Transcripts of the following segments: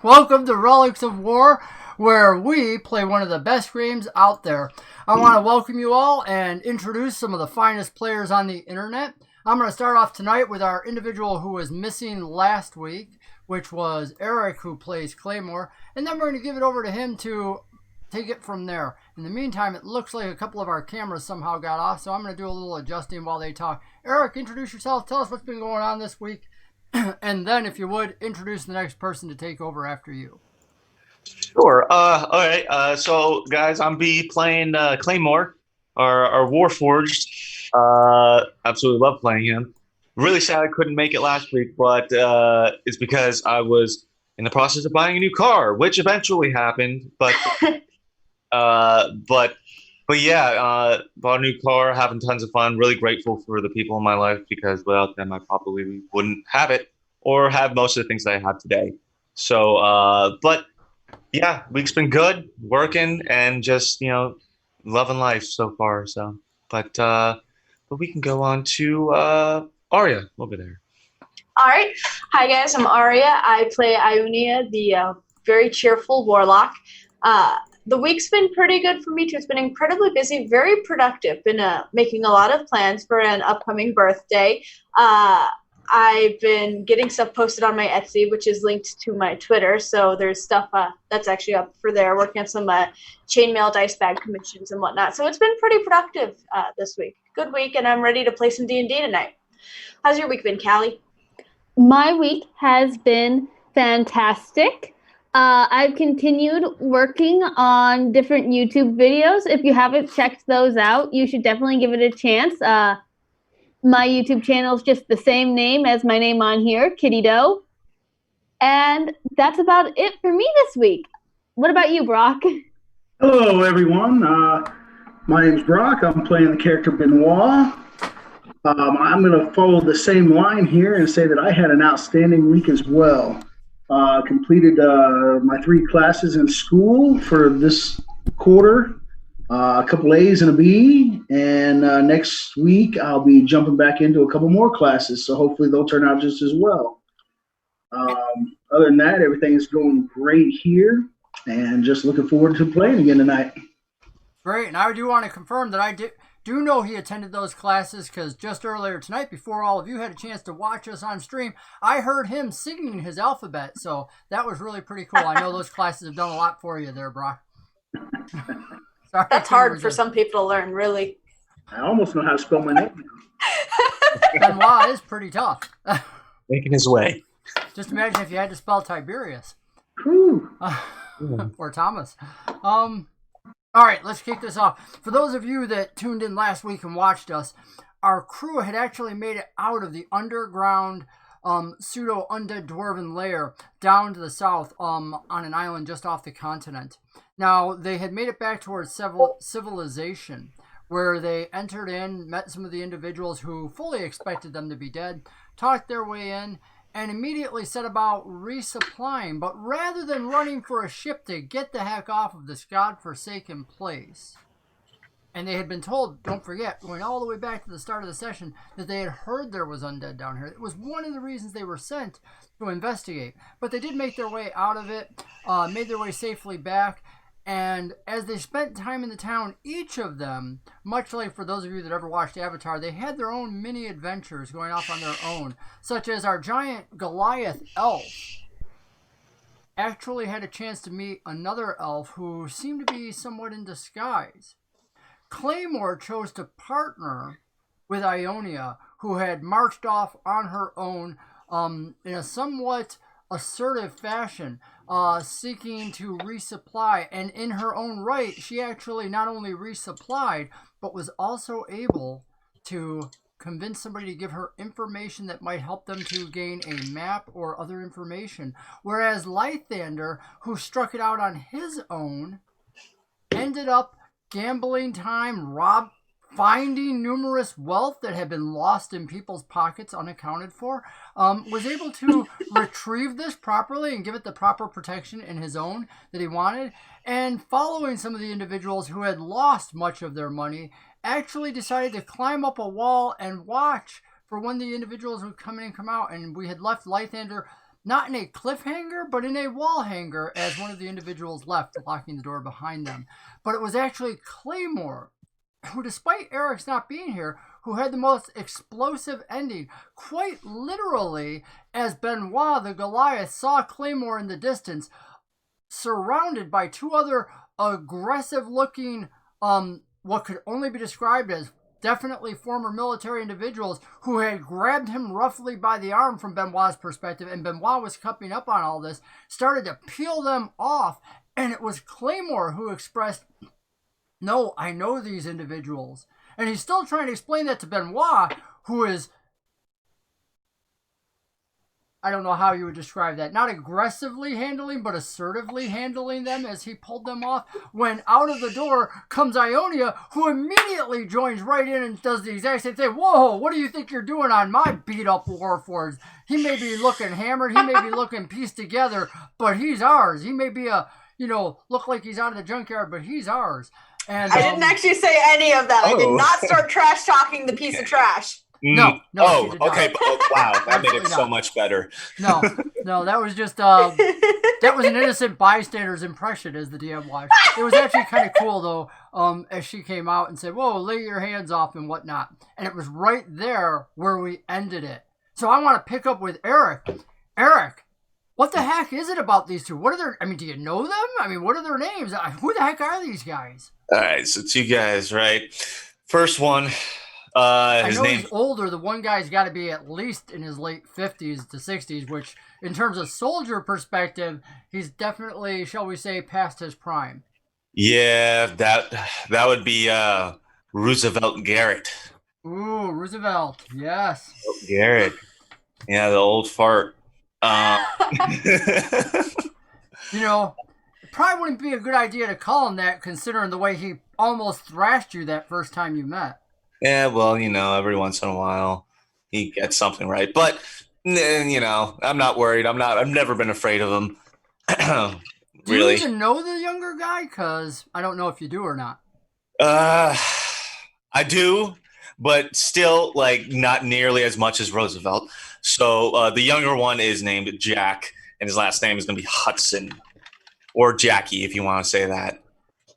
Welcome to Relics of War, where we play one of the best games out there. I want to welcome you all and introduce some of the finest players on the internet. I'm going to start off tonight with our individual who was missing last week, which was Eric, who plays Claymore, and then we're going to give it over to him to take it from there. In the meantime, it looks like a couple of our cameras somehow got off, so I'm going to do a little adjusting while they talk. Eric, introduce yourself. Tell us what's been going on this week. And then, if you would, introduce the next person to take over after you. Sure. All right. So, guys, I'm playing Claymore, our Warforged. Absolutely love playing him. Really sad I couldn't make it last week, but it's because I was in the process of buying a new car, which eventually happened. But yeah, bought a new car, having tons of fun. Really grateful for the people in my life because without them, I probably wouldn't have it or have most of the things that I have today. So, but yeah, week's been good, working, and just loving life so far. So, but we can go on to Arya over there. All right. Hi, guys. I'm Arya. I play Ionia, the very cheerful warlock. The week's been pretty good for me, too. It's been incredibly busy, very productive. Been making a lot of plans for an upcoming birthday. I've been getting stuff posted on my Etsy, which is linked to my Twitter. So there's stuff that's actually up for there, working on some chainmail dice bag commissions and whatnot. So it's been pretty productive this week. Good week, and I'm ready to play some D&D tonight. How's your week been, Callie? My week has been fantastic. I've continued working on different YouTube videos. If you haven't checked those out, you should definitely give it a chance. My YouTube channel is just the same name as my name on here, Kitty Doe. And that's about it for me this week. What about you, Brock? Hello, everyone. My name's Brock. I'm playing the character Benoit. I'm going to follow the same line here and say that I had an outstanding week as well. Completed my 3 classes in school for this quarter, a couple A's and a B, and next week I'll be jumping back into a couple more classes, so hopefully they'll turn out just as well. Other than that, everything is going great here, and just looking forward to playing again tonight. Great, and I do want to confirm that I do know he attended those classes because just earlier tonight, before all of you had a chance to watch us on stream, I heard him singing his alphabet, so that was really pretty cool. I know those classes have done a lot for you there, Brock. Sorry, that's hard for some people to learn, really. I almost know how to spell my name. Benoit is pretty tough. Making his way. Just imagine if you had to spell Tiberius. Or Thomas. All right, let's kick this off. For those of you that tuned in last week and watched us, our crew had actually made it out of the underground pseudo-undead dwarven lair down to the south on an island just off the continent. Now, they had made it back towards civilization, where they entered in, met some of the individuals who fully expected them to be dead, talked their way in, and immediately set about resupplying. But rather than running for a ship to get the heck off of this godforsaken place, and they had been told, don't forget, going all the way back to the start of the session, that they had heard there was undead down here. It was one of the reasons they were sent to investigate. But they did make their way out of it, made their way safely back, and as they spent time in the town, each of them, much like for those of you that ever watched Avatar, they had their own mini adventures going off on their own, such as our giant Goliath elf actually had a chance to meet another elf who seemed to be somewhat in disguise. Claymore chose to partner with Ionia, who had marched off on her own in a somewhat assertive fashion, seeking to resupply, and in her own right, she actually not only resupplied, but was also able to convince somebody to give her information that might help them to gain a map or other information. Whereas Lythander, who struck it out on his own, ended up gambling time, finding numerous wealth that had been lost in people's pockets unaccounted for, was able to retrieve this properly and give it the proper protection in his own that he wanted, and following some of the individuals who had lost much of their money, actually decided to climb up a wall and watch for when the individuals would come in and come out. And we had left Lythander not in a cliffhanger, but in a wall hanger as one of the individuals left, locking the door behind them. But it was actually Claymore, who, despite Eric's not being here, who had the most explosive ending. Quite literally, as Benoit the Goliath saw Claymore in the distance, surrounded by two other aggressive-looking, what could only be described as definitely former military individuals who had grabbed him roughly by the arm from Benoit's perspective, and Benoit was cupping up on all this, started to peel them off, and it was Claymore who expressed, "No, I know these individuals." And he's still trying to explain that to Benoit, who is, I don't know how you would describe that, not aggressively handling, but assertively handling them as he pulled them off. When out of the door comes Ionia, who immediately joins right in and does the exact same thing. "Whoa, what do you think you're doing on my beat-up Warforged? He may be looking hammered, he may be looking pieced together, but he's ours. He may be look like he's out of the junkyard, but he's ours." And I didn't actually say any of that. I did not start trash talking the piece of trash. No. Oh, okay. Wow, that made it so much better. No, that was just that was an innocent bystander's impression as the DM watched. It was actually kind of cool though, as she came out and said, "Whoa, lay your hands off" and whatnot, and it was right there where we ended it. So I want to pick up with Eric. Eric, what the heck is it about these two? What are their? I mean, do you know them? I mean, what are their names? Who the heck are these guys? All right, so two guys, right? First one, I his know name. he's older. The one guy's got to be at least in his late 50s to 60s, which, in terms of soldier perspective, he's definitely, shall we say, past his prime. Yeah, that would be Roosevelt Garrett. Ooh, Roosevelt. Yes. Garrett. Yeah, the old fart. It probably wouldn't be a good idea to call him that, considering the way he almost thrashed you that first time you met. Yeah, well, every once in a while he gets something right, but I'm not worried. I've never been afraid of him. Really. Do you even know the younger guy? Because I don't know if you do or not. I do, but still, not nearly as much as Roosevelt. So the younger one is named Jack, and his last name is going to be Hudson, or Jackie, if you want to say that.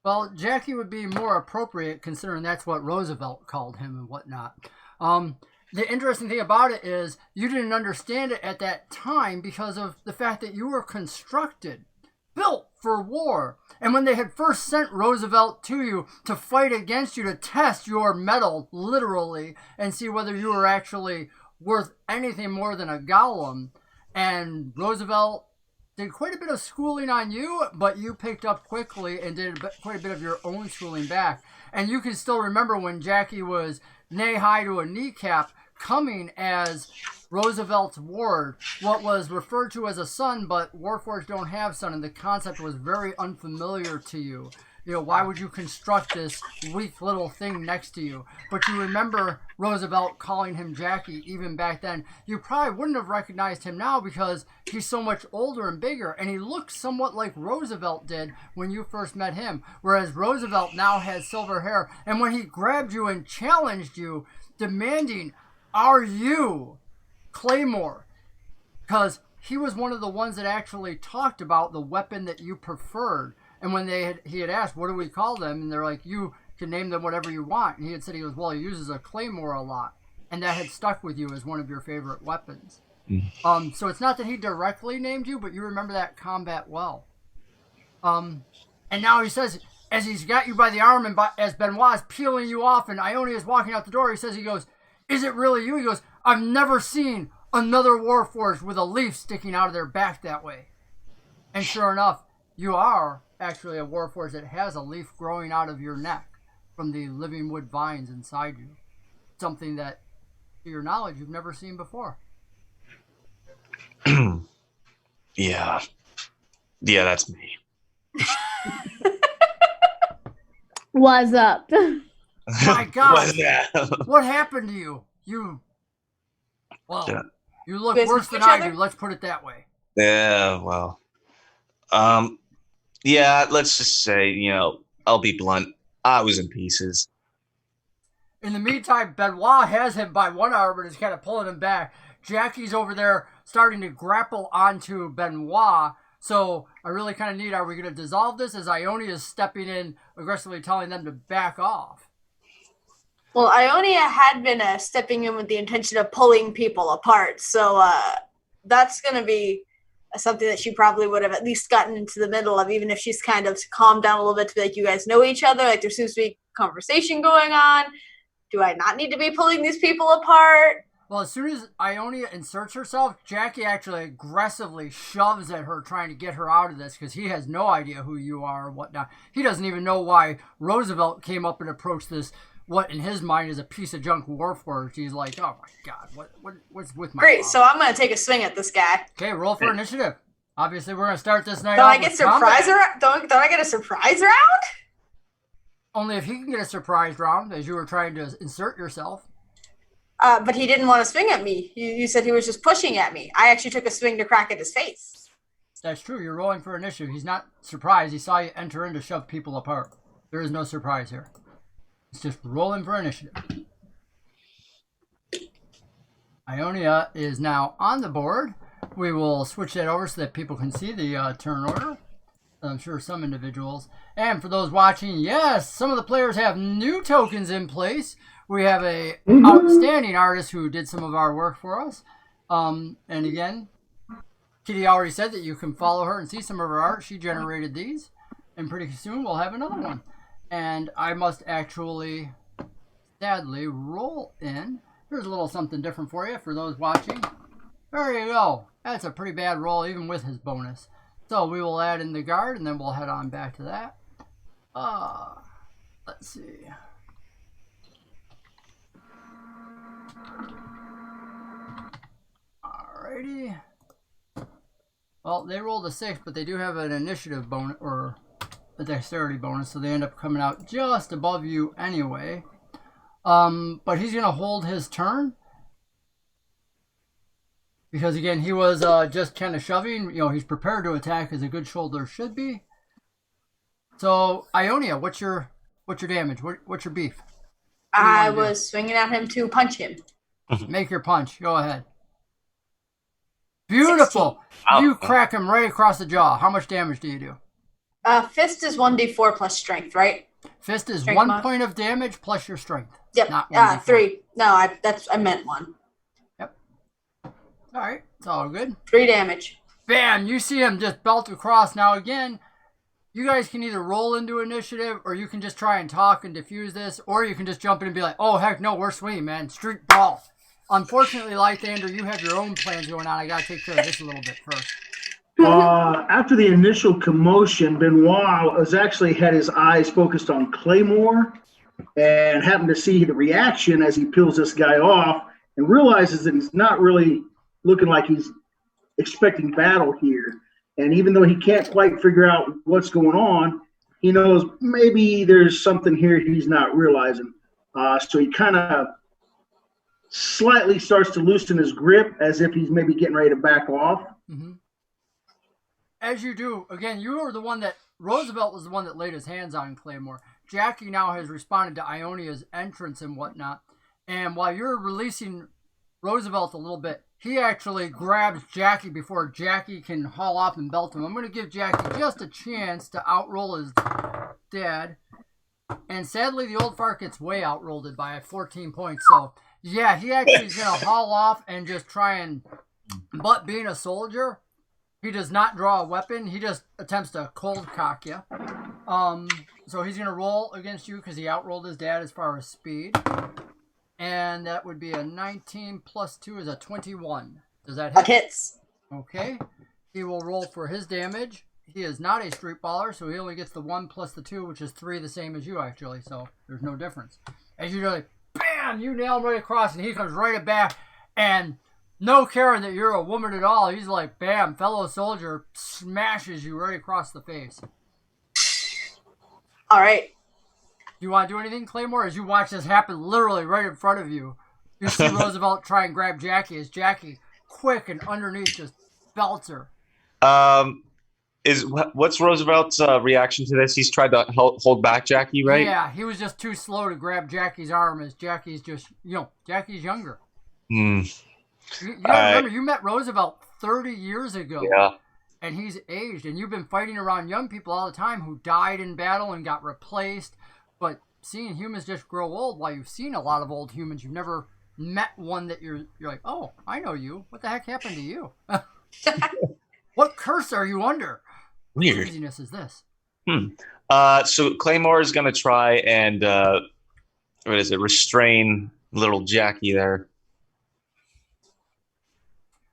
Well, Jackie would be more appropriate, considering that's what Roosevelt called him and whatnot. The interesting thing about it is you didn't understand it at that time because of the fact that you were constructed, built for war. And when they had first sent Roosevelt to you to fight against you, to test your mettle, literally, and see whether you were actually worth anything more than a golem, and Roosevelt did quite a bit of schooling on you, but you picked up quickly and did quite a bit of your own schooling back. And you can still remember when Jackie was knee-high to a kneecap, coming as Roosevelt's ward, what was referred to as a son, but Warforged don't have son, and the concept was very unfamiliar to you. Why would you construct this weak little thing next to you? But you remember Roosevelt calling him Jackie even back then. You probably wouldn't have recognized him now because he's so much older and bigger, and he looks somewhat like Roosevelt did when you first met him, whereas Roosevelt now has silver hair. And when he grabbed you and challenged you, demanding, "Are you Claymore?" Because he was one of the ones that actually talked about the weapon that you preferred. And when he had asked, "What do we call them?" and they're like, "You can name them whatever you want." And he had said, he uses a claymore a lot. And that had stuck with you as one of your favorite weapons. So it's not that he directly named you, but you remember that combat well. And now he says, as he's got you by the arm and as Benoit's peeling you off and Ionia is walking out the door, he goes, "Is it really you?" He goes, "I've never seen another Warforged with a leaf sticking out of their back that way." And sure enough, you are actually a Warforged that has a leaf growing out of your neck from the living wood vines inside you. Something that, to your knowledge, you've never seen before. Yeah, that's me. What's up? My God, What's what happened to you? You look You guys worse know than each I other? do. Let's put it that way. Yeah, well, let's just say, I'll be blunt. I was in pieces. In the meantime, Benoit has him by one arm and is kind of pulling him back. Jackie's over there starting to grapple onto Benoit. So I really kind of need, are we going to dissolve this as Ionia is stepping in, aggressively telling them to back off? Well, Ionia had been stepping in with the intention of pulling people apart. So that's going to be something that she probably would have at least gotten into the middle of, even if she's kind of calmed down a little bit to be like, you guys know each other. Like, there seems to be conversation going on. Do I not need to be pulling these people apart? Well, as soon as Ionia inserts herself, Jackie actually aggressively shoves at her, trying to get her out of this, because he has no idea who you are or whatnot. He doesn't even know why Roosevelt came up and approached this, what in his mind is a piece of junk warforged. He's like, oh my god, what's with my Great, mom? so I'm going to take a swing at this guy. Okay, roll for initiative. Obviously, we're going to start this night Don't off I get with surprise combat. Don't I get a surprise round? Only if he can get a surprise round, as you were trying to insert yourself. But he didn't want to swing at me. You said he was just pushing at me. I actually took a swing to crack at his face. That's true. You're rolling for initiative. He's not surprised. He saw you enter in to shove people apart. There is no surprise here. It's just rolling for initiative. Ionia is now on the board. We will switch that over so that people can see the turn order. I'm sure some individuals. And for those watching, yes, some of the players have new tokens in place. We have a outstanding artist who did some of our work for us. And again, Kitty already said that you can follow her and see some of her art. She generated these. And pretty soon we'll have another one. And I must actually, sadly, roll in. Here's a little something different for you for those watching. There you go. That's a pretty bad roll even with his bonus. So we will add in the guard and then we'll head on back to that. Let's see. Alrighty. Well, they rolled a 6, but they do have an initiative bonus or a dexterity bonus, so they end up coming out just above you anyway. But he's gonna hold his turn because again he was just kind of shoving. You know, he's prepared to attack as a good shoulder should be. So Ionia, what's your damage? What's your beef? I was swinging at him to punch him. Make your punch. Go ahead. Beautiful. 16. You crack him right across the jaw. How much damage do you do? Fist is 1d4 plus strength, right? Fist is Strength 1 mod? point of damage plus your strength. Yep. Not 1d4. 3. No, I meant 1. Yep. All right. It's all good. 3 damage. Bam! You see him just belt across. Now again, you guys can either roll into initiative or you can just try and talk and diffuse this, or you can just jump in and be like, oh heck no, we're swinging, man. Street brawl. Unfortunately, Lythander, you have your own plans going on. I gotta take care of this a little bit first. After the initial commotion, Benoit has actually had his eyes focused on Claymore and happened to see the reaction as he peels this guy off and realizes that he's not really looking like he's expecting battle here. And even though he can't quite figure out what's going on, he knows maybe there's something here he's not realizing. So he kind of slightly starts to loosen his grip as if he's maybe getting ready to back off. Mm-hmm. As you do, again, you were the one that, Roosevelt was the one that laid his hands on Claymore. Jackie now has responded to Ionia's entrance and whatnot. And while you're releasing Roosevelt a little bit, he actually grabs Jackie before Jackie can haul off and belt him. I'm going to give Jackie just a chance to outroll his dad. And sadly, the old fart gets way outrolled by 14 points. So, yeah, he actually is going to haul off and just try and, but being a soldier, he does not draw a weapon. He just attempts to cold cock you. So he's going to roll against you because he outrolled his dad as far as speed. And that would be a 19 plus 2 is a 21. Does that hit? That hits. Okay. He will roll for his damage. He is not a street baller, so he only gets the 1 plus the 2, which is 3, the same as you, actually. So there's no difference. As you do, like, bam, you nail him right across, and he comes right back. And no caring that you're a woman at all, he's like, bam, fellow soldier, smashes you right across the face. All right. Do you want to do anything, Claymore, as you watch this happen literally right in front of you? You see Roosevelt try and grab Jackie as Jackie, quick and underneath, just belts her. What's Roosevelt's reaction to this? He's tried to hold back Jackie, right? Yeah, he was just too slow to grab Jackie's arm as Jackie's just, Jackie's younger. You gotta remember, you met Roosevelt 30 years ago. Yeah. And he's aged, and you've been fighting around young people all the time who died in battle and got replaced. But seeing humans just grow old, while you've seen a lot of old humans, you've never met one that you're like, oh, I know you. What the heck happened to you? What curse are you under? Weird. What craziness is this? So Claymore is gonna try and restrain little Jackie there.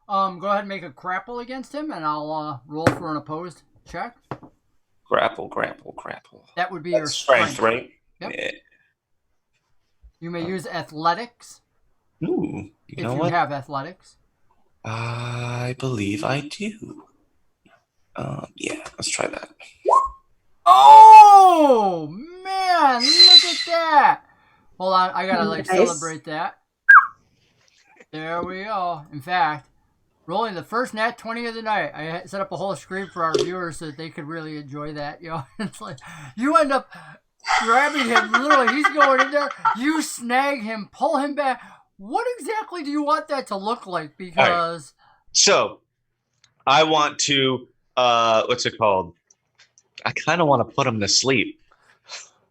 Go ahead and make a grapple against him, and I'll roll for an opposed check. Grapple. That would be That's your strength, right? Yep. Yeah. You may use athletics Ooh, if you have athletics. I believe I do. Yeah, let's try that. Oh man, look at that! Hold on, I gotta celebrate that. There we go. In fact, rolling the first nat 20 of the night. I set up a whole screen for our viewers so that they could really enjoy that. You know, it's like you end up grabbing him. Literally, he's going in there. You snag him, pull him back. What exactly do you want that to look like? Because so, I want to. What's it called? I kind of want to put him to sleep.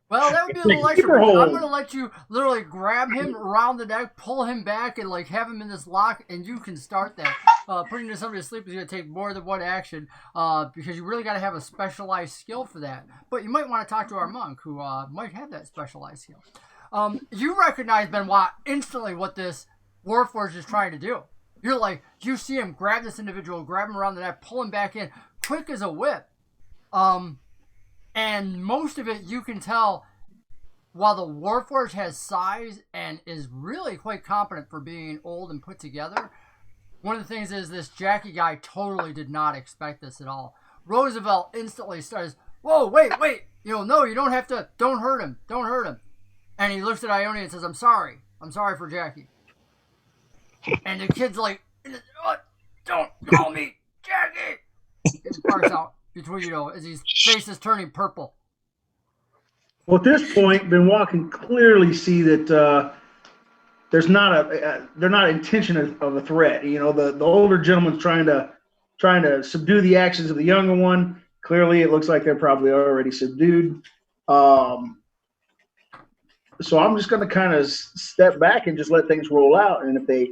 well, that would be a little extra. I'm going to let you literally grab him around the neck, pull him back, and like have him in this lock, and you can start that. Putting somebody to sleep is going to take more than one action because you really got to have a specialized skill for that. But you might want to talk to our monk who might have that specialized skill. You recognize, Benoit, instantly what this Warforged is trying to do. You're like, you see him grab this individual, grab him around the neck, pull him back in, quick as a whip. And most of it you can tell, while the Warforged has size and is really quite competent for being old and put together, one of the things is this Jackie guy totally did not expect this at all. Roosevelt instantly starts, whoa, wait. No, you don't have to, don't hurt him. And he looks at Ionia and says, I'm sorry for Jackie. And the kid's like, don't call me Jackie. He barks out between, as his face is turning purple. Well, at this point, Benoit can clearly see that they're not intention of a threat. The older gentleman's trying to subdue the actions of the younger one. Clearly, it looks like they're probably already subdued. So I'm just going to kind of step back and just let things roll out. And if they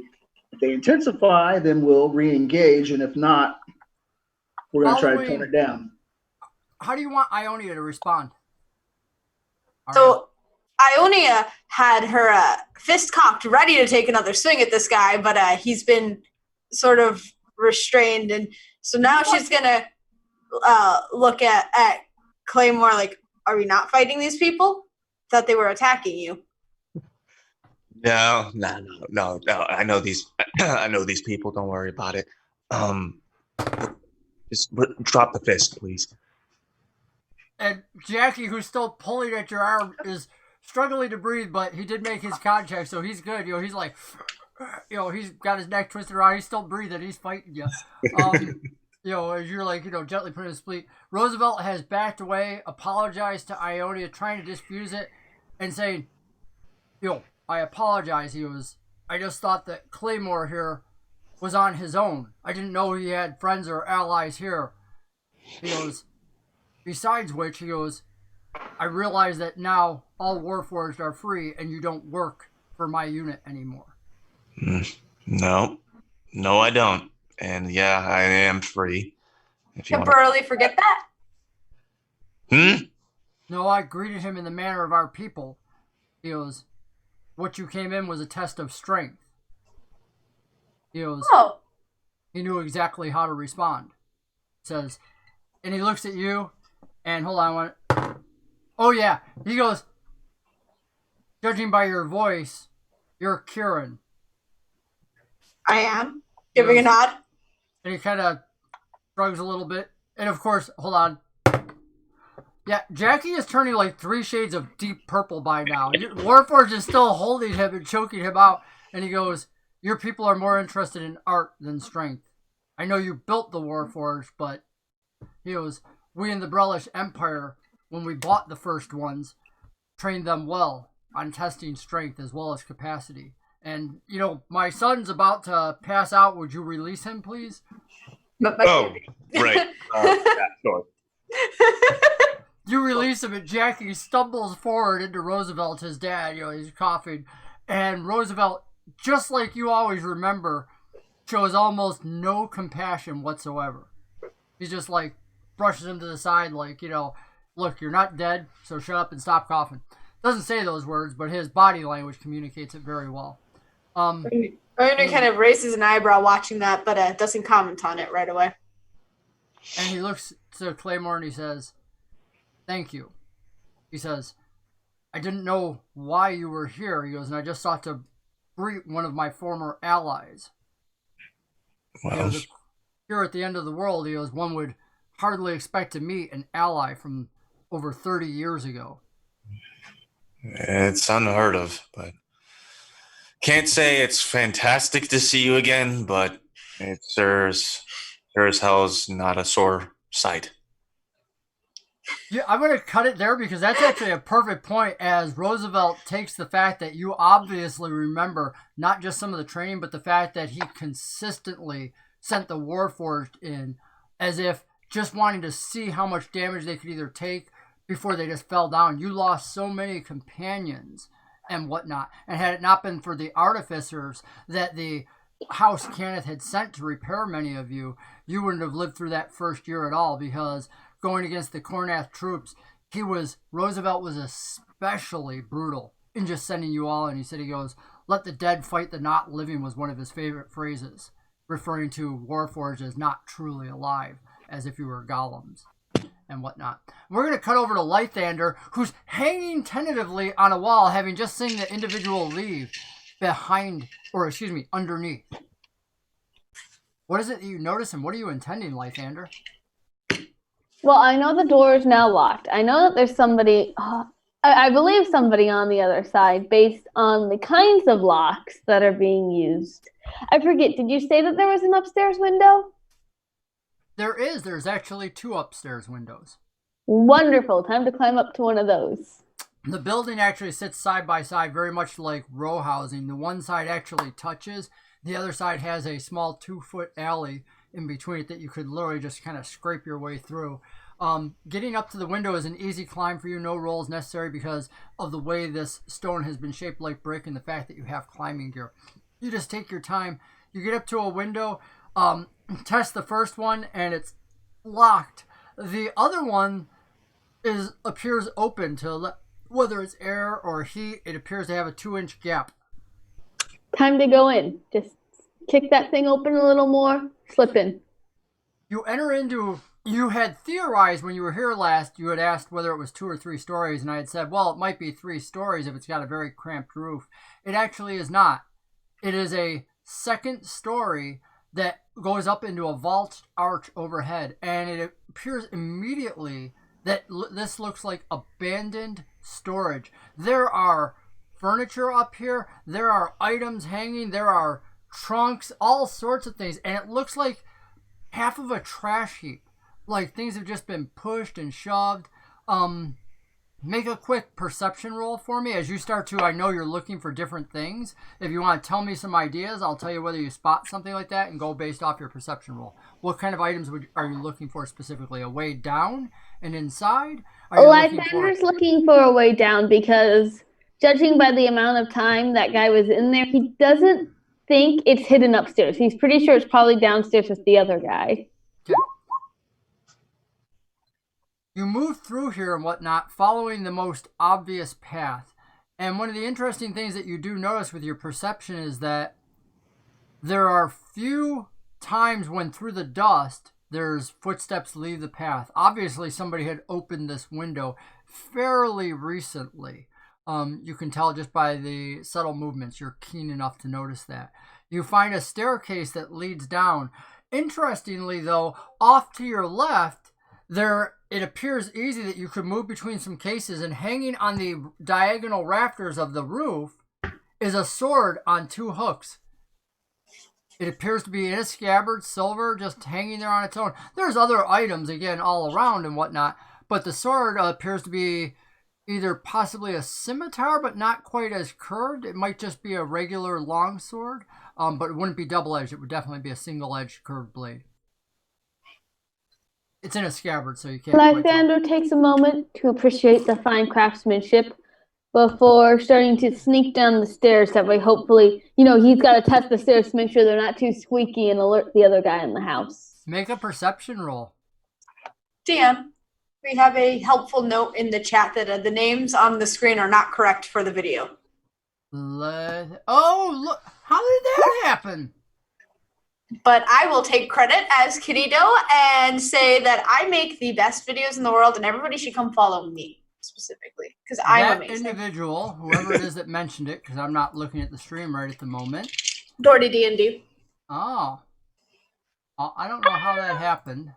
intensify, then we'll re-engage. And if not, we're going to try to tone it down. How do you want Ionia to respond? So Ionia had her fist cocked, ready to take another swing at this guy, but he's been sort of restrained. And so now she's going to look at Claymore like, are we not fighting these people? Thought they were attacking you. No. I know these. I know these people. Don't worry about it. Just drop the fist, please. And Jackie, who's still pulling at your arm, is struggling to breathe, but he did make his contact, so he's good. He's like, he's got his neck twisted around. He's still breathing. He's fighting you. As you're like, gently putting his feet. Roosevelt has backed away, apologized to Ionia, trying to diffuse it, and saying, I apologize. He goes, I just thought that Claymore here was on his own. I didn't know he had friends or allies here. He goes, besides which, he goes, I realize that now all Warforged are free and you don't work for my unit anymore. No, I don't. And yeah, I am free. If you temporarily forget that? No, I greeted him in the manner of our people. He goes, what you came in was a test of strength. He goes, he knew exactly how to respond. Says, and he looks at you, and hold on, oh yeah, he goes, judging by your voice, you're Kieran. I am. Giving a nod. And he kind of shrugs a little bit. And of course, hold on. Yeah, Jackie is turning like 3 shades of deep purple by now. Warforged is still holding him and choking him out. And he goes, your people are more interested in art than strength. I know you built the Warforged, but he goes, we in the Brelish Empire, when we bought the first ones, trained them well on testing strength as well as capacity. And, my son's about to pass out. Would you release him, please? Oh, right. Yeah, sure. You release him, and Jackie stumbles forward into Roosevelt, his dad. He's coughing. And Roosevelt, just like you always remember, shows almost no compassion whatsoever. He's just like, brushes him to the side like, look, you're not dead, so shut up and stop coughing. Doesn't say those words, but his body language communicates it very well. Erudi kind of raises an eyebrow watching that, but doesn't comment on it right away. And he looks to Claymore and he says, thank you. He says, I didn't know why you were here. He goes, and I just sought to greet one of my former allies. Well, Here at the end of the world, he goes, one would hardly expect to meet an ally from over 30 years ago. it's unheard of, but can't say it's fantastic to see you again, but it sure as hell's not a sore sight. Yeah, I'm going to cut it there because that's actually a perfect point as Roosevelt takes the fact that you obviously remember not just some of the training, but the fact that he consistently sent the Warforged in as if just wanting to see how much damage they could either take before they just fell down. You lost so many companions and whatnot. And had it not been for the artificers that the House Cannith had sent to repair many of you, you wouldn't have lived through that first year at all because going against the Kornath troops, Roosevelt was especially brutal in just sending you all in. He said, let the dead fight the not living was one of his favorite phrases, referring to Warforged as not truly alive, as if you were golems and whatnot. We're going to cut over to Lythander, who's hanging tentatively on a wall, having just seen the individual leave underneath. What is it that you notice, and what are you intending, Lythander? Well, I know the door is now locked. I know that there's somebody, I believe somebody on the other side, based on the kinds of locks that are being used. I forget, did you say that there was an upstairs window? There's actually 2 upstairs windows. Wonderful, time to climb up to one of those. The building actually sits side by side, very much like row housing. The one side actually touches. The other side has a small 2-foot alley in between it that you could literally just kind of scrape your way through. Getting up to the window is an easy climb for you. No rolls necessary because of the way this stone has been shaped like brick and the fact that you have climbing gear. You just take your time. You get up to a window, test the first one, and it's locked. The other one appears open to whether it's air or heat. It appears to have a 2-inch gap. Time to go in. Just kick that thing open a little more. Slip in. You had theorized when you were here last, you had asked whether it was 2 or 3 stories, and I had said, well, it might be 3 stories if it's got a very cramped roof. It actually is not. It is a second story that goes up into a vault arch overhead, and it appears immediately that this looks like abandoned storage. There are furniture up here, there are items hanging, there are trunks, all sorts of things, and it looks like half of a trash heap. Like things have just been pushed and shoved. Make a quick perception roll for me as you start to, I know you're looking for different things. If you want to tell me some ideas, I'll tell you whether you spot something like that and go based off your perception roll. What kind of items are you looking for specifically? A way down and inside? Lythander's looking for a way down because judging by the amount of time that guy was in there, he doesn't think it's hidden upstairs. He's pretty sure it's probably downstairs with the other guy. Okay. You move through here and whatnot, following the most obvious path. And one of the interesting things that you do notice with your perception is that there are few times when through the dust, there's footsteps leave the path. Obviously, somebody had opened this window fairly recently. You can tell just by the subtle movements. You're keen enough to notice that. You find a staircase that leads down. Interestingly, though, off to your left, it appears easy that you could move between some cases, and hanging on the diagonal rafters of the roof is a sword on 2 hooks. It appears to be in a scabbard, silver, just hanging there on its own. There's other items, again, all around and whatnot, but the sword appears to be either possibly a scimitar, but not quite as curved. It might just be a regular longsword, but it wouldn't be double-edged. It would definitely be a single-edged curved blade. It's in a scabbard, so you can't quite tell. Lysander takes a moment to appreciate the fine craftsmanship before starting to sneak down the stairs. That way, hopefully, he's got to test the stairs to make sure they're not too squeaky and alert the other guy in the house. Make a perception roll. DM, we have a helpful note in the chat that the names on the screen are not correct for the video. Oh, look! How did that happen? But I will take credit as Kitty Doe and say that I make the best videos in the world, and everybody should come follow me specifically because I'm amazing. That individual, whoever it is that mentioned it, because I'm not looking at the stream right at the moment. Doherty D&D. Oh, I don't know how that happened.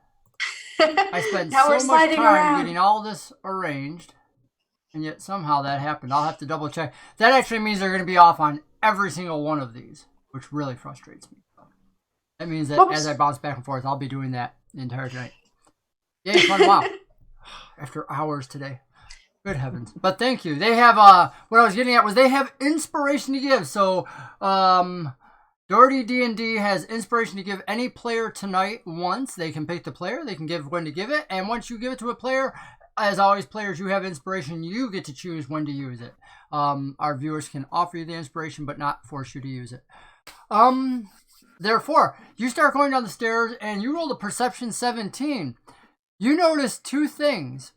I spent Now we're so much sliding time around. getting all this arranged, and yet somehow that happened. I'll have to double check. That actually means they're going to be off on every single one of these, which really frustrates me. That means that as I bounce back and forth, I'll be doing that the entire night. Yay, fun, wow. After hours today. Good heavens. But thank you. They have, what I was getting at was they have inspiration to give. So, Doherty D&D has inspiration to give any player tonight once. They can pick the player. They can give when to give it. And once you give it to a player, as always, players, you have inspiration. You get to choose when to use it. Our viewers can offer you the inspiration, but not force you to use it. Therefore, you start going down the stairs and you roll a perception 17. You notice two things.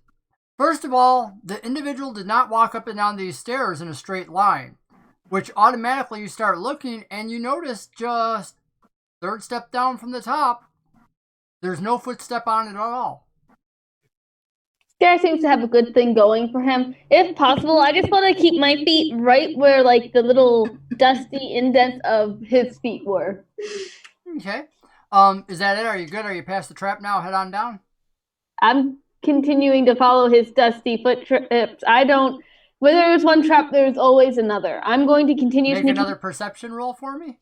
First of all, the individual did not walk up and down these stairs in a straight line, which automatically you start looking and you notice just third step down from the top, there's no footstep on it at all. Stair seems to have a good thing going for him. If possible, I just want to keep my feet right where like the little dusty indents of his feet were. Okay. Is that it? Are you good? Are you past the trap now? Head on down. I'm continuing to follow his dusty foot trips. Where there's one trap, there's always another. I'm going to continue Make another perception roll for me.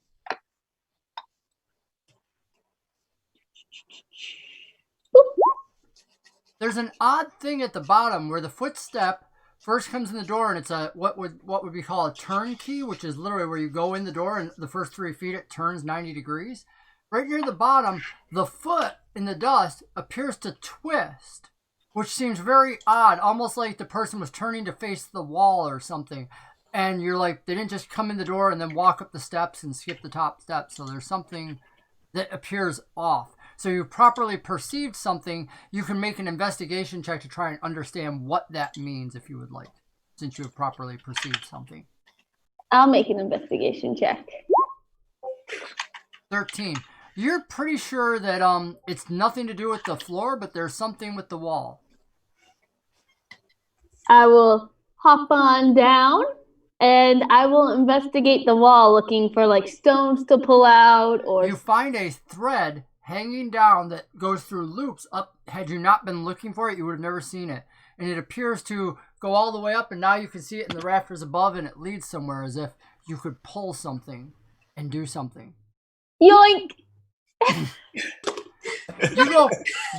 There's an odd thing at the bottom where the footstep first comes in the door, and it's a what would be called a turn key, which is literally where you go in the door and the first 3 feet it turns 90 degrees. Right near the bottom, the foot in the dust appears to twist, which seems very odd, almost like the person was turning to face the wall or something. And you're like, they didn't just come in the door and then walk up the steps and skip the top steps. So there's something that appears off. So you properly perceived something. You can make an investigation check to try and understand what that means if you would like, since you have properly perceived something. I'll make an investigation check. 13. You're pretty sure that it's nothing to do with the floor, but there's something with the wall. I will hop on down and I will investigate the wall looking for like stones to pull out or... You find a thread hanging down that goes through loops up. Had you not been looking for it, you would have never seen it. And it appears to go all the way up, and now you can see it in the rafters above, and it leads somewhere as if you could pull something and do something. Yoink! You go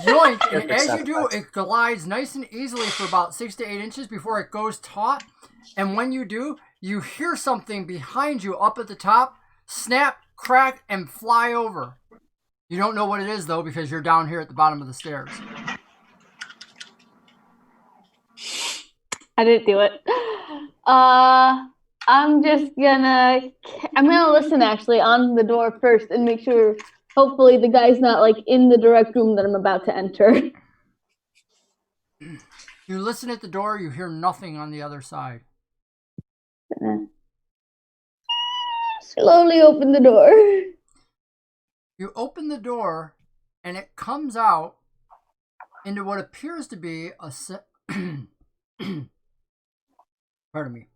yoink, and as you do, it glides nice and easily for about 6 to 8 inches before it goes taut. And when you do, you hear something behind you up at the top, snap, crack, and fly over. You don't know what it is, though, because you're down here at the bottom of the stairs. I didn't do it. I'm gonna listen actually on the door first and make sure hopefully the guy's not like in the direct room that I'm about to enter. You listen at the door, you hear nothing on the other side. Slowly open the door. You open the door, and it comes out into what appears to be a pardon me.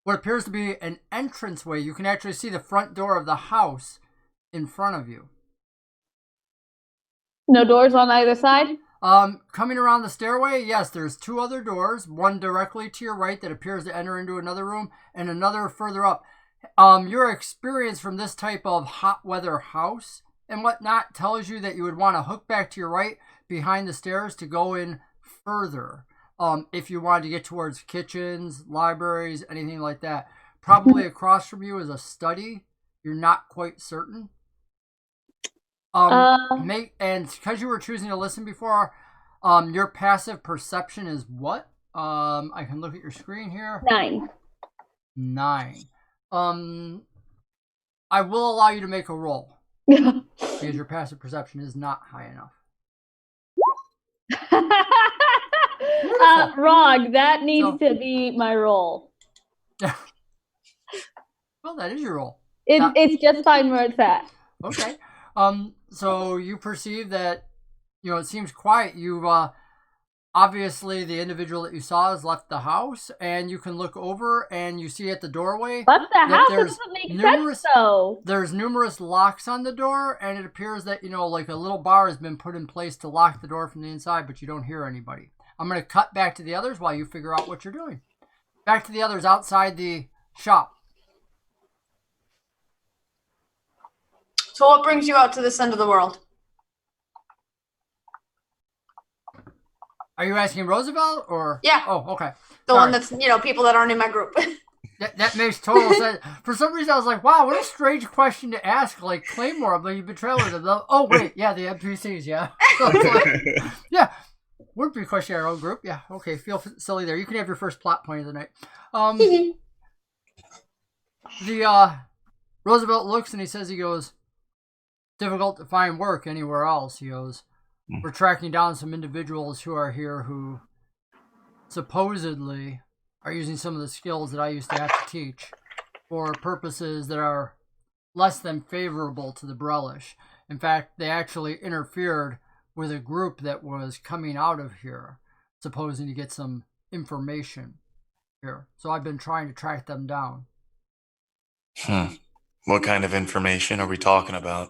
What appears to be an entranceway. You can actually see the front door of the house in front of you. No doors on either side? Coming around the stairway, yes, there's 2 other doors. One directly to your right that appears to enter into another room, and another further up. Your experience from this type of hot weather house and whatnot tells you that you would want to hook back to your right behind the stairs to go in further. if you wanted to get towards kitchens, libraries, anything like that. Probably across from you is a study. You're not quite certain. And because you were choosing to listen before, your passive perception is what? I can look at your screen here. 9. I will allow you to make a roll because your passive perception is not high enough. Wrong. That needs to be my roll. Well, that is your roll. It's just fine where it's at. Okay. So you perceive that, it seems quiet. You've obviously the individual that you saw has left the house, and you can look over and you see at the doorway. Left the house? That doesn't make sense, though. There's numerous locks on the door, and it appears that, like a little bar has been put in place to lock the door from the inside, but you don't hear anybody. I'm going to cut back to the others while you figure out what you're doing. Back to the others outside the shop. So what brings you out to this end of the world? Are you asking Roosevelt or? Yeah. Oh, okay. The one that's, people that aren't in my group. That makes total sense. For some reason, I was like, wow, what a strange question to ask. Like, Claymore, I believe you've been trailing them. Oh, wait. Yeah, the NPCs, yeah. So it's like, yeah. Would be question our own group. Yeah, okay. Feel silly there. You can have your first plot point of the night. Roosevelt looks and he goes, difficult to find work anywhere else. He goes, we're tracking down some individuals who are here who supposedly are using some of the skills that I used to have to teach for purposes that are less than favorable to the Brelish. In fact, they actually interfered with a group that was coming out of here, supposing to get some information here. So I've been trying to track them down. What kind of information are we talking about?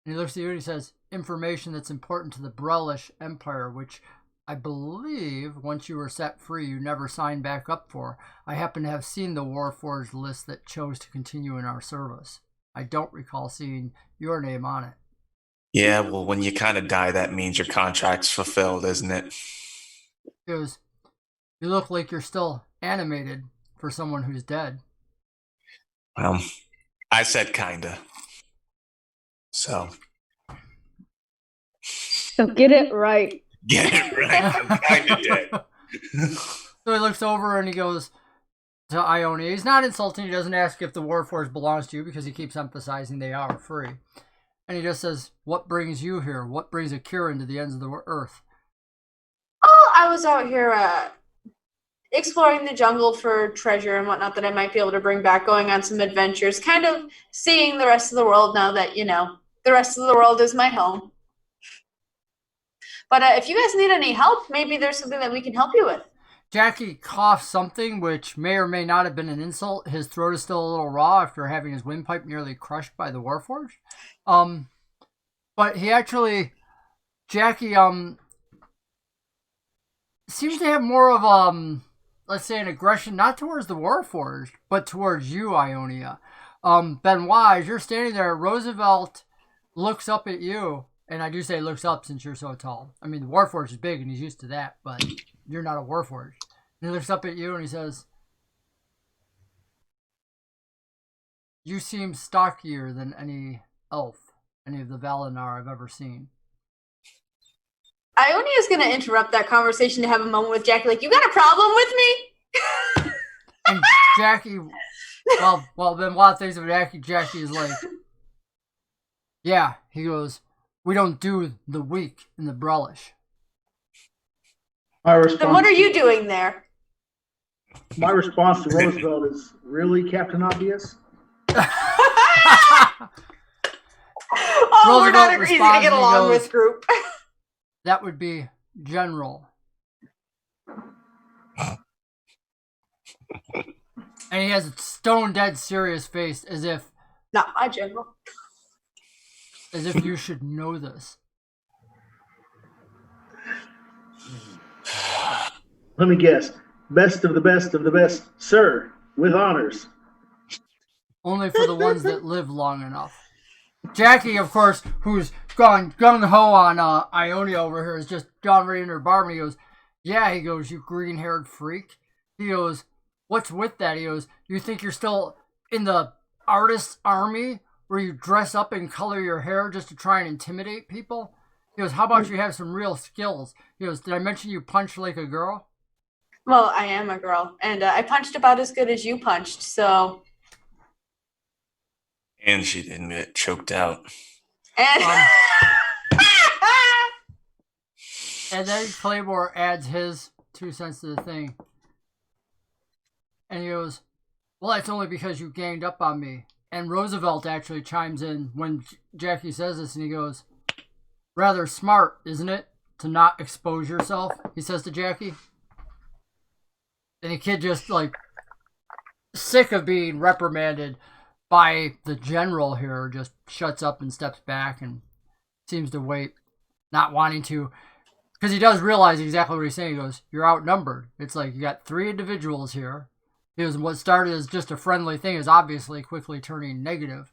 And he looks at you and he says, information that's important to the Brelish Empire, which I believe once you were set free, you never signed back up for. I happen to have seen the Warforged list that chose to continue in our service. I don't recall seeing your name on it. Yeah, well, when you kind of die, that means your contract's fulfilled, isn't it? He goes, you look like you're still animated for someone who's dead. Well, I said kinda. So get it right. Get it right. I'm kinda dead. So he looks over and he goes to Ionia. He's not insulting. He doesn't ask if the Warforged belongs to you because he keeps emphasizing they are free. And he just says, what brings you here? What brings Akira into the ends of the earth? Oh, I was out here exploring the jungle for treasure and whatnot that I might be able to bring back, going on some adventures, kind of seeing the rest of the world now that, the rest of the world is my home. But if you guys need any help, maybe there's something that we can help you with. Jackie coughs something, which may or may not have been an insult. His throat is still a little raw after having his windpipe nearly crushed by the Warforged. But he actually, Jackie, seems to have more of, let's say, an aggression, not towards the Warforged, but towards you, Ionia. Benoit, as you're standing there, Roosevelt looks up at you, and I do say looks up since you're so tall. I mean, the Warforged is big, and he's used to that, but you're not a Warforged. And he looks up at you, and he says, you seem stockier than any elf, any of the Valinar I've ever seen. Ionia's going to interrupt that conversation to have a moment with Jackie, like, you got a problem with me? And Jackie, well, Benoit thinks of Jackie. Jackie is like, yeah. He goes, we don't do the weak in the Brelish. Then what are you doing there? My response to Roosevelt is, really, Captain Obvious? We're not easy to get along with, group. That would be General. And he has a stone dead serious face as if... Not my general. As if you should know this. Let me guess. Best of the best, sir, with honors. Only for the ones that live long enough. Jackie, of course, who's gone gung-ho on Ionia over here, has just gone right into her bar and he goes, Yeah, he goes, you green-haired freak. He goes, what's with that? He goes, you think you're still in the artist's army where you dress up and color your hair just to try and intimidate people? He goes, how about you have some real skills? He goes, did I mention you punch like a girl? Well, I am a girl, and I punched about as good as you punched, so... And she didn't get choked out. And... And then Claymore adds his 2 cents to the thing. And he goes, well, that's only because you ganged up on me. And Roosevelt actually chimes in when Jackie says this, and he goes, rather smart, isn't it, to not expose yourself, he says to Jackie. And the kid just, like, sick of being reprimanded by the general here, just shuts up and steps back and seems to wait, not wanting to. Because he does realize exactly what he's saying. He goes, you're outnumbered. It's like you got 3 individuals here. He goes, what started as just a friendly thing is obviously quickly turning negative.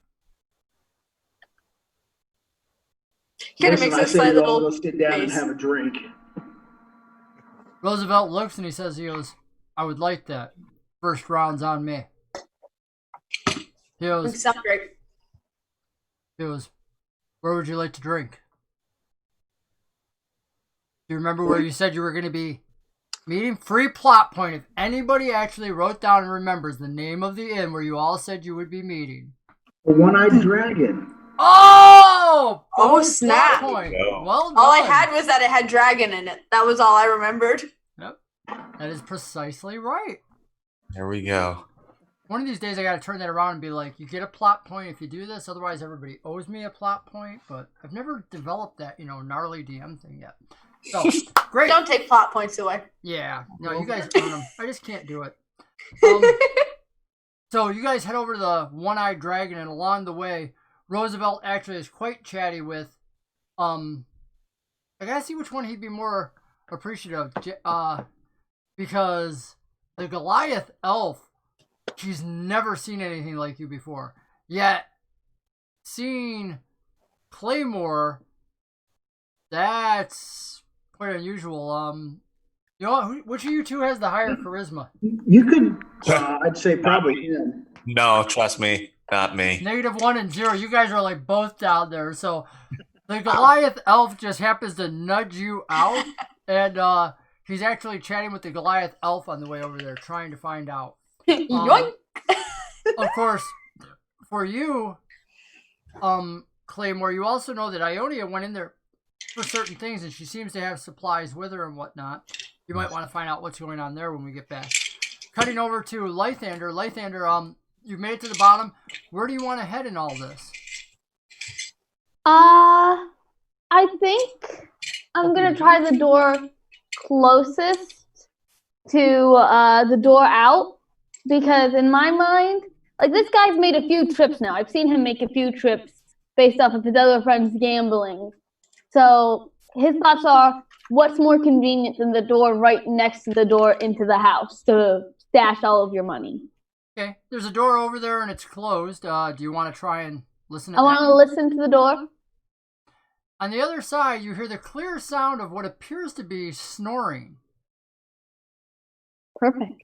Kind of makes I a say slight we all little go sit down and face. have a drink. Roosevelt looks and he goes, I would like that. First round's on me. He goes, Sounds great. where would you like to drink? Do you remember where you said you were going to be meeting? Free plot point. If anybody actually wrote down and remembers the name of the inn where you all said you would be meeting. The One-Eyed Dragon. Oh! Oh, Bonus snap. plot point. Go. Well done. All I had was that it had dragon in it. That was all I remembered. Yep. That is precisely right. There we go. One of these days I got to turn that around and be like, you get a plot point if you do this, otherwise everybody owes me a plot point, but I've never developed that, gnarly DM thing yet. So, great. Don't take plot points away. Yeah. No, you guys earn them. I just can't do it. So you guys head over to the One-Eyed Dragon, and along the way, Roosevelt actually is quite chatty with, I gotta see which one he'd be more appreciative of, because the Goliath elf, she's never seen anything like you before. Yet, seeing Claymore, that's quite unusual. You know what? Which of you two has the higher charisma? You could, I'd say probably him. No, trust me, not me. -1 and 0. You guys are like both down there. So the Goliath elf just happens to nudge you out, and he's actually chatting with the Goliath elf on the way over there, trying to find out. Yoink! Of course, for you, Claymore, you also know that Ionia went in there for certain things, and she seems to have supplies with her and whatnot. You might want to find out what's going on there when we get back. Cutting over to Lythander. Lythander, you've made it to the bottom. Where do you want to head in all this? I think I'm gonna try the door closest to the door out, because in my mind, like, this guy's made a few trips now. I've seen him make a few trips based off of his other friends' gambling. So his thoughts are, what's more convenient than the door right next to the door into the house to stash all of your money? Okay, there's a door over there and it's closed. Do you want to try and listen to I want to listen to the door. On the other side, you hear the clear sound of what appears to be snoring. Perfect.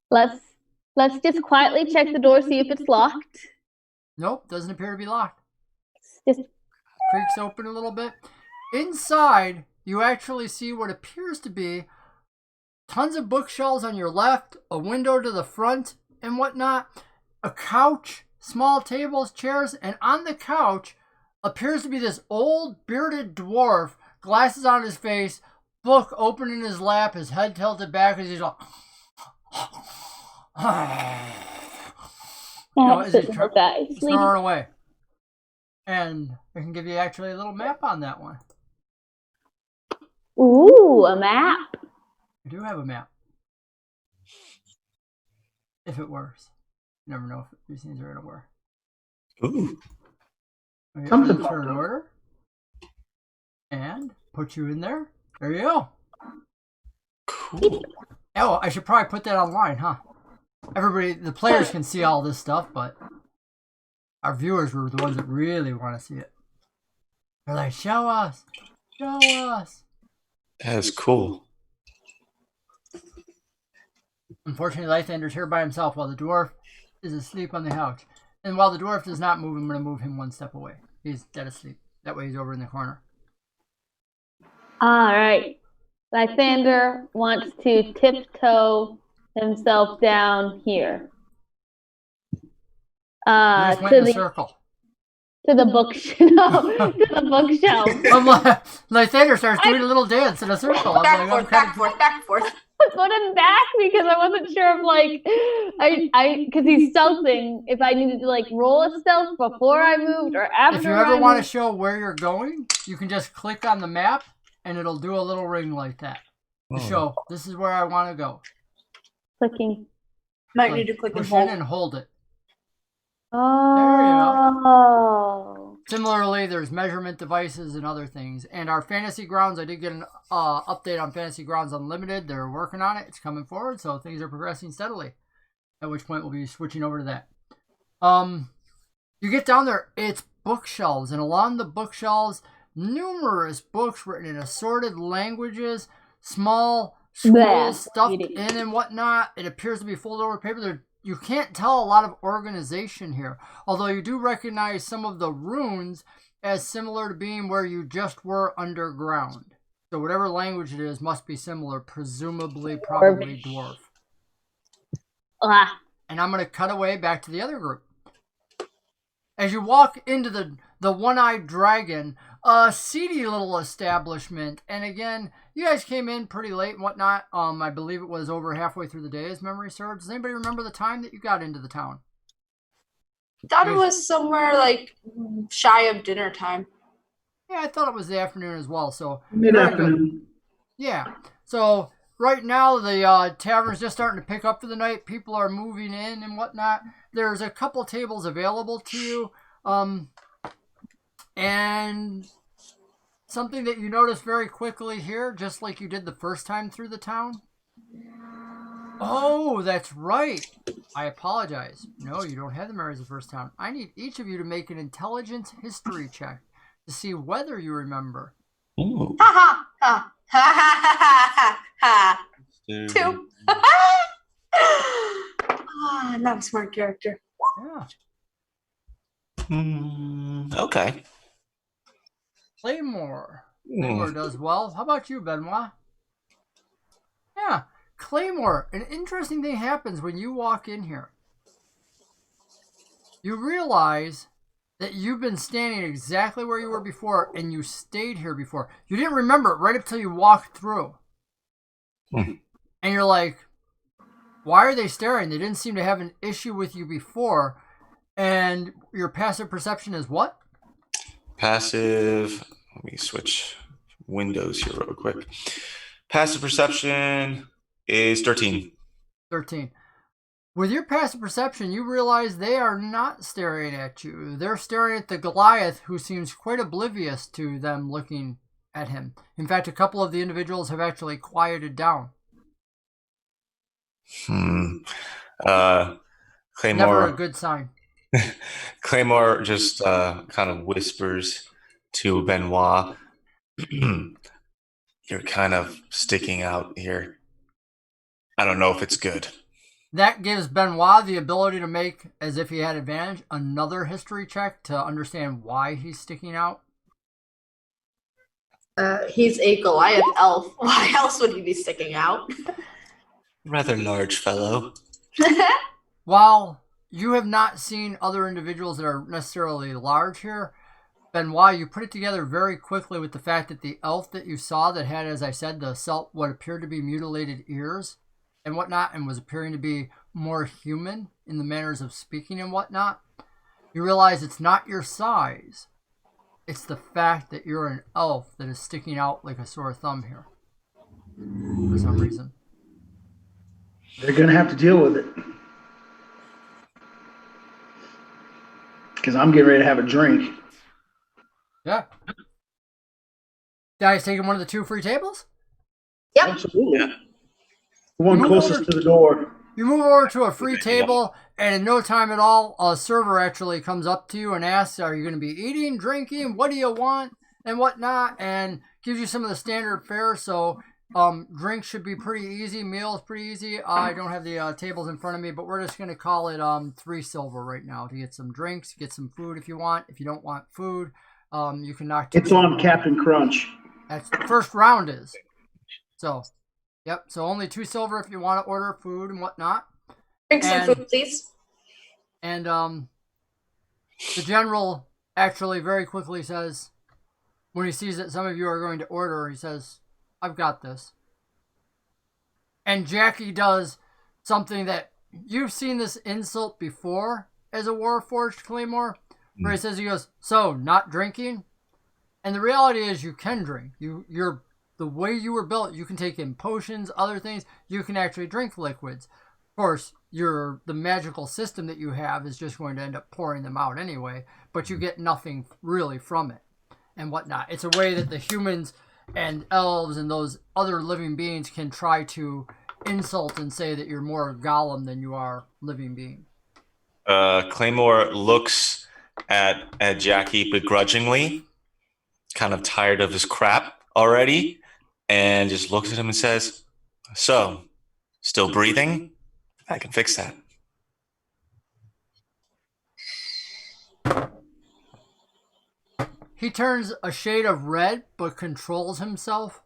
Let's just quietly check the door, see if it's locked. Nope, doesn't appear to be locked. Just Creaks open a little bit. Inside, you actually see what appears to be tons of bookshelves on your left, a window to the front and whatnot, a couch, small tables, chairs, and on the couch appears to be this old bearded dwarf, glasses on his face, book open in his lap, his head tilted back as he's like, as he's snoring away. And I can give you actually a little map on that one. Ooh, a map. I do have a map. If it works. You never know if these things are going to work. Ooh. Okay, Something turn order. And put you in there. There you go. Cool. Oh, I should probably put that online, huh? Everybody, the players can see all this stuff, but our viewers were the ones that really want to see it. They're like, show us. Show us. That is cool. Unfortunately, Lythander's here by himself while the dwarf is asleep on the couch. And while the dwarf does not move, I'm going to move him one step away. He's dead asleep. That way he's over in the corner. All right. Lythander wants to tiptoe himself down here. He just went in a circle. To the bookshelf. To the bookshelf. Lythander starts doing a little dance in a circle. Back and forth. I put him back because I wasn't sure if because he's stealthing. If I needed to roll a stealth before I moved or after. If you ever want to show where you're going, you can just click on the map and it'll do a little ring like that to show this is where I want to go. Clicking. Might need to click and hold. Push in and hold it. Oh. Similarly, there's measurement devices and other things. And our Fantasy Grounds, I did get an update on Fantasy Grounds Unlimited. They're working on it. It's coming forward, so things are progressing steadily. At which point we'll be switching over to that. You get down there, it's bookshelves. And along the bookshelves, numerous books written in assorted languages, small scrolls stuffed in and whatnot. It appears to be folded over paper. You can't tell a lot of organization here, although you do recognize some of the runes as similar to being where you just were underground. So whatever language it is must be similar, probably dwarf. And I'm going to cut away back to the other group. As you walk into the one-eyed dragon, a seedy little establishment, and again, you guys came in pretty late and whatnot. I believe it was over halfway through the day, as memory serves. Does anybody remember the time that you got into the town? Thought it was somewhere shy of dinner time. Yeah, I thought it was the afternoon as well. So mid-afternoon. Yeah. So right now the tavern's just starting to pick up for the night. People are moving in and whatnot. There's a couple tables available to you. And something that you notice very quickly here, just like you did the first time through the town. Oh, that's right. I apologize. No, you don't have the memories of the first town. I need each of you to make an intelligence history check to see whether you remember. Ooh. Ha ha ha ha. 2. Not a smart character. Yeah. Okay. Claymore does well. How about you, Benoit? Yeah, Claymore. An interesting thing happens when you walk in here. You realize that you've been standing exactly where you were before, and you stayed here before. You didn't remember it right up till you walked through. And you're like, why are they staring? They didn't seem to have an issue with you before. And your passive perception is what? Passive. Let me switch windows here real quick. Passive perception is 13. 13. With your passive perception, you realize they are not staring at you. They're staring at the Goliath, who seems quite oblivious to them looking at him. In fact, a couple of the individuals have actually quieted down. Claymore. Never a good sign. Claymore just kind of whispers to Benoit, "You're kind of sticking out here. I don't know if it's good." That gives Benoit the ability to make, as if he had advantage, another history check to understand why he's sticking out. He's a Goliath elf. Why else would he be sticking out? Rather large fellow. While you have not seen other individuals that are necessarily large here, Benoit, you put it together very quickly with the fact that the elf that you saw that had, as I said, what appeared to be mutilated ears and whatnot, and was appearing to be more human in the manners of speaking and whatnot, you realize it's not your size. It's the fact that you're an elf that is sticking out like a sore thumb here for some reason. They're going to have to deal with it. Because I'm getting ready to have a drink. Yeah. Guys taking one of the 2 free tables? Yep. Absolutely. Yeah. The one closest to the door. You move over to a free table, and in no time at all, a server actually comes up to you and asks, are you going to be eating, drinking, what do you want, and whatnot, and gives you some of the standard fare. So Drinks should be pretty easy. Meals pretty easy. I don't have the tables in front of me, but we're just gonna call it 3 silver right now to get some drinks, get some food if you want. If you don't want food, you can knock. It's on Captain Crunch. That's the first round is. So, yep. So only 2 silver if you want to order food and whatnot. Drink some food, please. And the general actually very quickly says, when he sees that some of you are going to order, he says, "I've got this." And Jackie does something that you've seen this insult before as a Warforged Claymore, where he says, he goes, "So, not drinking?" And the reality is you can drink. You're the way you were built, you can take in potions, other things. You can actually drink liquids. Of course, the magical system that you have is just going to end up pouring them out anyway, but you get nothing really from it and whatnot. It's a way that the humans and elves and those other living beings can try to insult and say that you're more golem than you are living being. Claymore looks at Jackie begrudgingly, kind of tired of his crap already, and just looks at him and says, "So, still breathing? I can fix that." He turns a shade of red, but controls himself.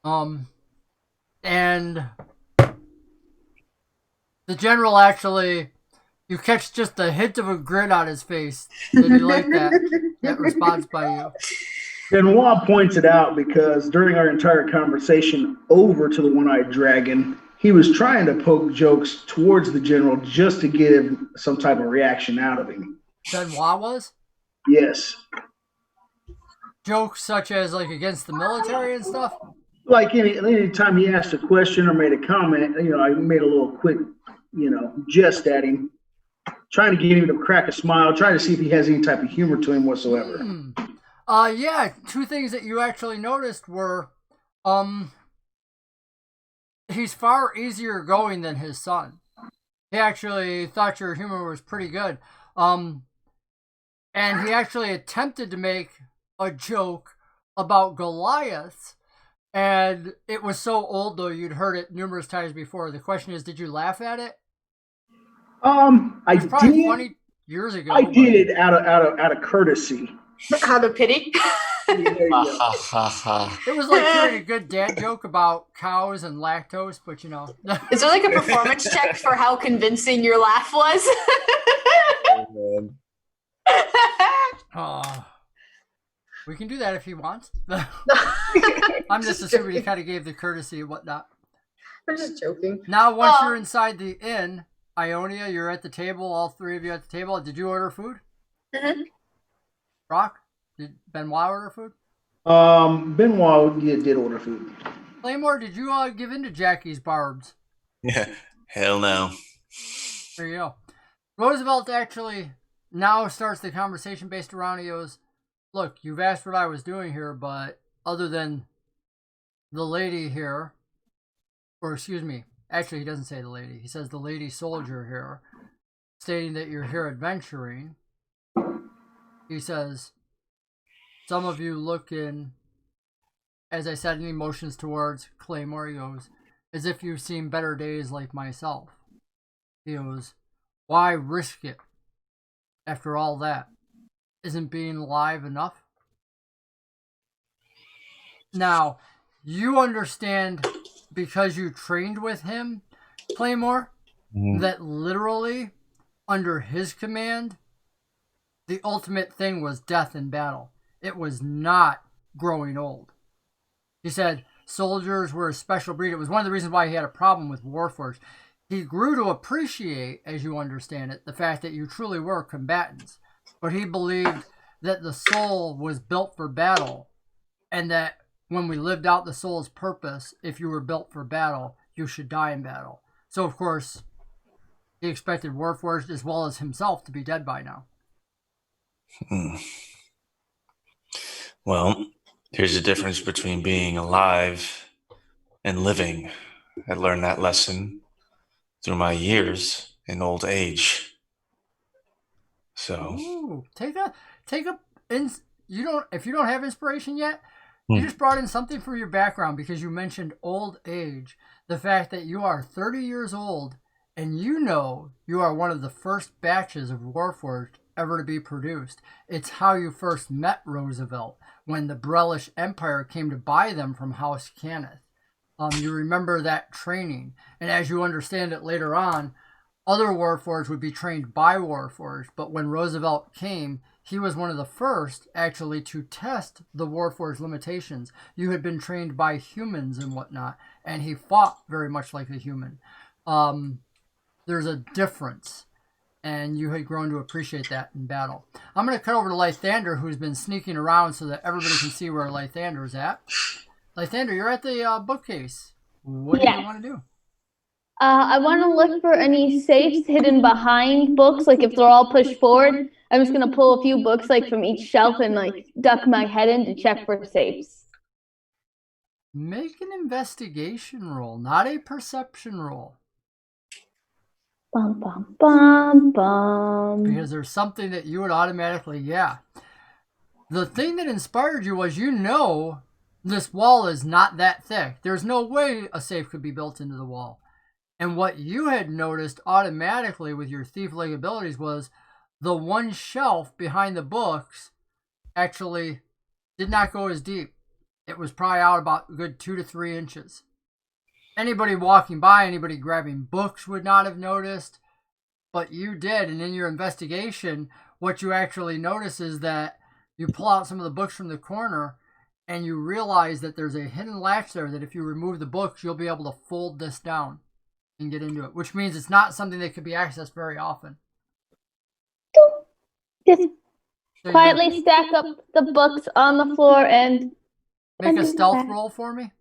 And the general actually, you catch just a hint of a grin on his face. Did you like that response by you? Benoit points it out because during our entire conversation over to the one-eyed dragon, he was trying to poke jokes towards the general just to give some type of reaction out of him. Benoit was? Yes. Jokes such as like against the military and stuff? Like any time he asked a question or made a comment, I made a little quick, jest at him, trying to get him to crack a smile, trying to see if he has any type of humor to him whatsoever. Yeah, 2 things that you actually noticed were, he's far easier going than his son. He actually thought your humor was pretty good. And he actually attempted to make a joke about Goliath, and it was so old though you'd heard it numerous times before. The question is, did you laugh at it? I It was probably did 20 years ago. I did it out of courtesy. Out of pity. There you go. It was like hearing a good dad joke about cows and lactose, but Is there like a performance check for how convincing your laugh was? We can do that if he wants. I'm just assuming he kind of gave the courtesy and whatnot. I'm just joking. Now, once you're inside the inn, Ionia, you're at the table, all 3 of you at the table. Did you order food? Mm-hmm. Brock? Did Benoit order food? Benoit did order food. Claymore, did you give in to Jackie's barbs? Yeah, hell no. There you go. Roosevelt actually now starts the conversation based around, he goes, "Look, you've asked what I was doing here, but other than the lady here," or excuse me, actually he doesn't say the lady, he says the lady soldier here, stating that you're here adventuring. He says, "Some of you look in," as I said, in emotions towards Claymore, he goes, "as if you've seen better days like myself." He goes, "Why risk it after all that? Isn't being alive enough?" Now, you understand, because you trained with him, Claymore, that literally, under his command, the ultimate thing was death in battle. It was not growing old. He said soldiers were a special breed. It was one of the reasons why he had a problem with Warforged. He grew to appreciate, as you understand it, the fact that you truly were combatants. But he believed that the soul was built for battle, and that when we lived out the soul's purpose, if you were built for battle, you should die in battle. So, of course, he expected Warforged as well as himself to be dead by now. Well, here's the difference between being alive and living. I learned that lesson through my years in old age. So Ooh, if you don't have inspiration yet, You just brought in something from your background because you mentioned old age. The fact that you are 30 years old and you know you are one of the first batches of Warforged ever to be produced. It's how you first met Roosevelt when the Brelish Empire came to buy them from House Cannith. You remember that training. And as you understand it later on, other Warforged would be trained by Warforged. But when Roosevelt came, he was one of the first, actually, to test the Warforged limitations. You had been trained by humans and whatnot, and he fought very much like a human. There's a difference, and you had grown to appreciate that in battle. I'm going to cut over to Lythander, who's been sneaking around so that everybody can see where Lythander is at. Lythander, you're at the bookcase. What do you want to do? I want to look for any safes hidden behind books. Like if they're all pushed forward, I'm just gonna pull a few books like from each shelf and like duck my head in to check for safes. Make an investigation roll, not a perception roll. Bum bum bum bum. Because there's something that you would automatically, The thing that inspired you was this wall is not that thick. There's no way a safe could be built into the wall. And what you had noticed automatically with your thief-like abilities was the one shelf behind the books actually did not go as deep. It was probably out about a good 2 to 3 inches. Anybody walking by, anybody grabbing books would not have noticed, but you did. And in your investigation, what you actually notice is that you pull out some of the books from the corner and you realize that there's a hidden latch there that if you remove the books, you'll be able to fold this down and get into it, which means it's not something that could be accessed very often. Just quietly stack up the books on the floor and make a stealth roll for me.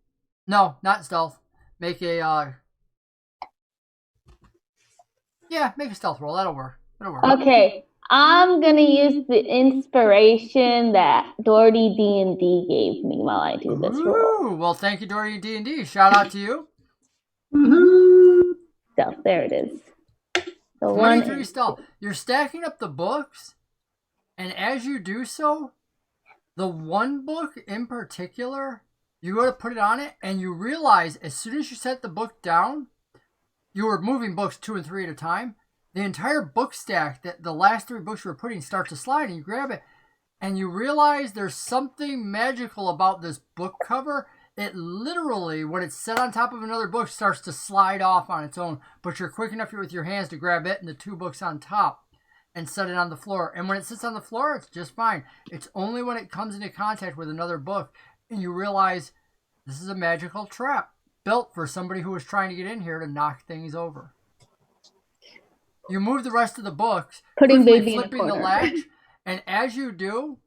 No, not stealth. Make a make a stealth roll. That'll work. Okay, I'm gonna use the inspiration that Doherty D&D gave me while I do this roll. Well, thank you, Doherty D&D. Shout out to you. Stealth, there it is. So 23 stealth. You're stacking up the books, and as you do so, the one book in particular, you go to put it on it, and you realize as soon as you set the book down, you were moving books 2 and 3 at a time. The entire book stack, that the last 3 books you were putting, start to slide, and you grab it, and you realize there's something magical about this book cover. It literally, when it's set on top of another book, starts to slide off on its own, but you're quick enough with your hands to grab it and the 2 books on top and set it on the floor. And when it sits on the floor, it's just fine. It's only when it comes into contact with another book and you realize this is a magical trap built for somebody who was trying to get in here to knock things over. You move the rest of the books, putting baby flipping in the the latch, and as you do,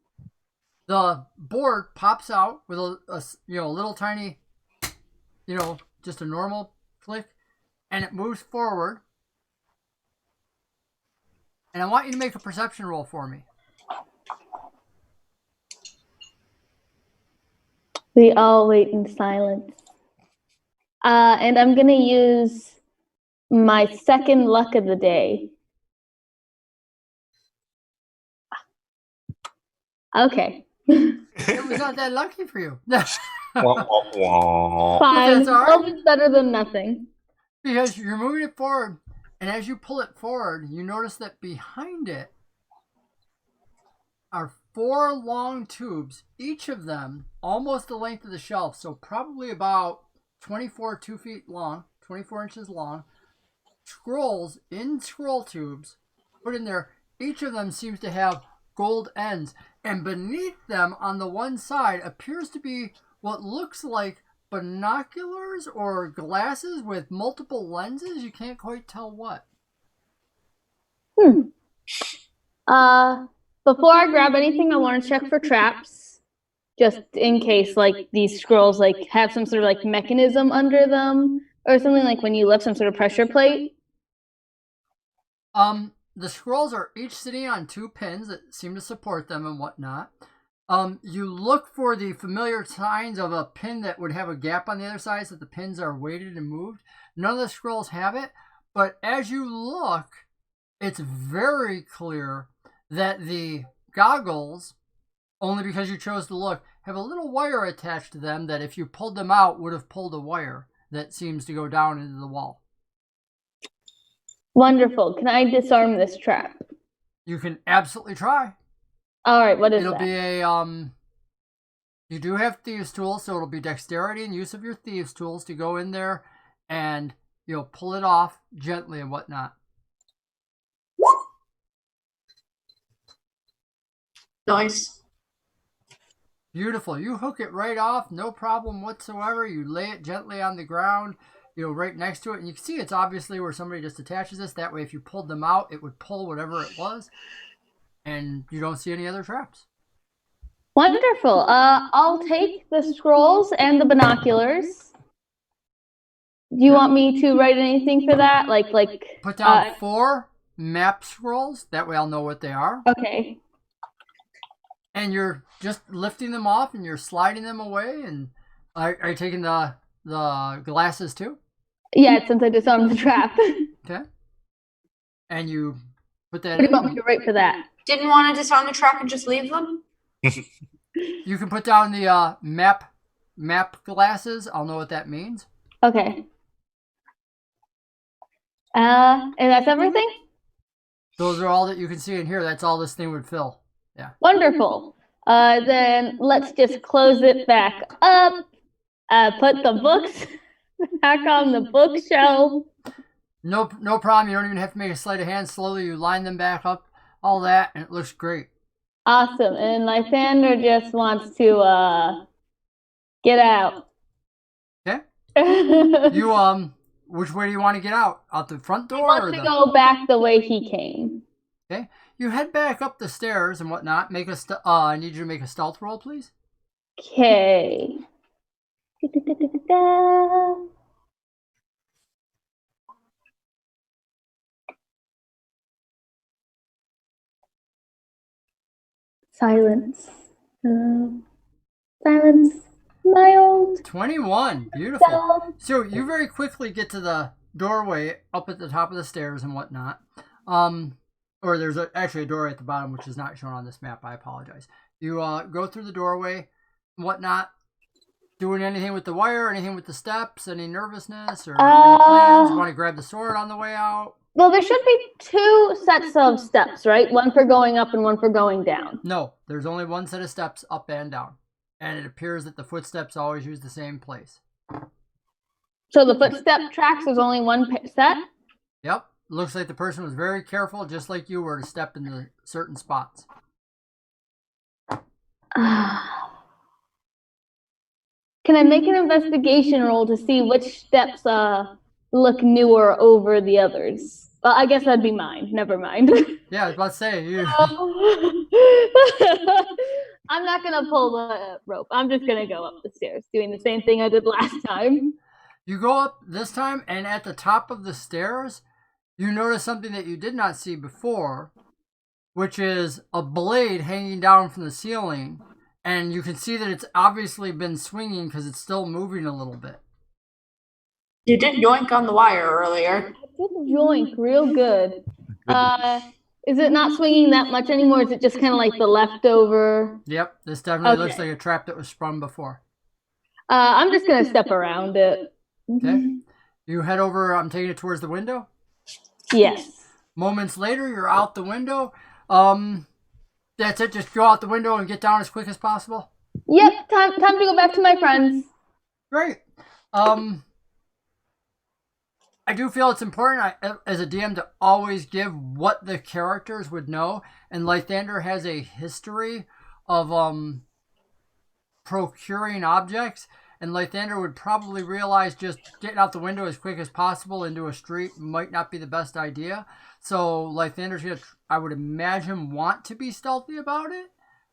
the board pops out with a little tiny, just a normal click, and it moves forward. And I want you to make a perception roll for me. We all wait in silence. And I'm going to use my second luck of the day. Okay. It was not that lucky for you. Fine. Always better than nothing. Because you're moving it forward, and as you pull it forward, you notice that behind it are 4 long tubes, each of them almost the length of the shelf, so probably about 2 feet long, 24 inches long, scrolls in scroll tubes put in there. Each of them seems to have gold ends, and beneath them on the one side appears to be what looks like binoculars or glasses with multiple lenses. You can't quite tell what. Before I grab anything, I want to check for traps, just in case like these scrolls like have some sort of like mechanism under them or something, like when you lift some sort of pressure plate. The scrolls are each sitting on 2 pins that seem to support them and whatnot. You look for the familiar signs of a pin that would have a gap on the other side so that the pins are weighted and moved. None of the scrolls have it, but as you look, it's very clear that the goggles only because you chose to look, have a little wire attached to them that if you pulled them out would have pulled a wire that seems to go down into the wall. Wonderful. Can I disarm this trap? You can absolutely try. All right, what is It'll that? be a you do have thieves tools, so it'll be dexterity and use of your thieves tools to go in there and you'll pull it off gently and whatnot. Nice. Beautiful. You hook it right off, no problem whatsoever. You lay it gently on the ground, right next to it, and you can see it's obviously where somebody just attaches this. That way, if you pulled them out, it would pull whatever it was, and you don't see any other traps. Wonderful. I'll take the scrolls and the binoculars. Do you want me to write anything for that? Like Put down 4 map scrolls. That way I'll know what they are. Okay. And you're just lifting them off and you're sliding them away. And are you taking the glasses too? Yeah, since I disarmed the trap. Okay. And you put that What do in. you want me to write for that? Didn't want to disarm the trap and just leave them? You can put down the map glasses. I'll know what that means. Okay. And that's everything? Those are all that you can see in here. That's all this thing would fill. Yeah. Wonderful. Then let's just close it back up. Put the books back on the bookshelf. No problem. You don't even have to make a sleight of hand. Slowly you line them back up, all that, and it looks great. Awesome. And Lysander just wants to get out. Okay. You which way do you want to get out? Out the front door? He wants to go back the way he came. Okay. You head back up the stairs and whatnot. Make a I need you to make a stealth roll, please. Okay. Silence. Silence. My old 21. Beautiful. self. So you very quickly get to the doorway up at the top of the stairs and whatnot. Or there's actually a doorway at the bottom, which is not shown on this map. I apologize. You go through the doorway and whatnot. Doing anything with the wire, anything with the steps, any nervousness, or any plans? Want to grab the sword on the way out? Well, there should be 2 sets of steps, right? One for going up and one for going down. No, there's only one set of steps up and down. And it appears that the footsteps always use the same place. So the footstep tracks, there's only one set? Yep. Looks like the person was very careful, just like you were, to step into certain spots. Can I make an investigation roll to see which steps look newer over the others? Well, I guess that'd be mine. Never mind. Yeah, I was about to say, you. I'm not going to pull the rope. I'm just going to go up the stairs, doing the same thing I did last time. You go up this time, and at the top of the stairs, you notice something that you did not see before, which is a blade hanging down from the ceiling. And you can see that it's obviously been swinging because it's still moving a little bit. You did yoink on the wire earlier. I did yoink real good. Is it not swinging that much anymore? Is it just kind of like the leftover? Yep, this definitely looks like a trap that was sprung before. I'm just going to step around it. Okay. You head over, I'm taking it towards the window. Yes. Moments later, you're out the window. That's it, just go out the window and get down as quick as possible. Yep, time to go back to my friends. Great. I do feel it's important as a DM to always give what the characters would know. And Lythander has a history of procuring objects. And Lythander would probably realize just getting out the window as quick as possible into a street might not be the best idea. So Lythander's going to, I would imagine, want to be stealthy about it.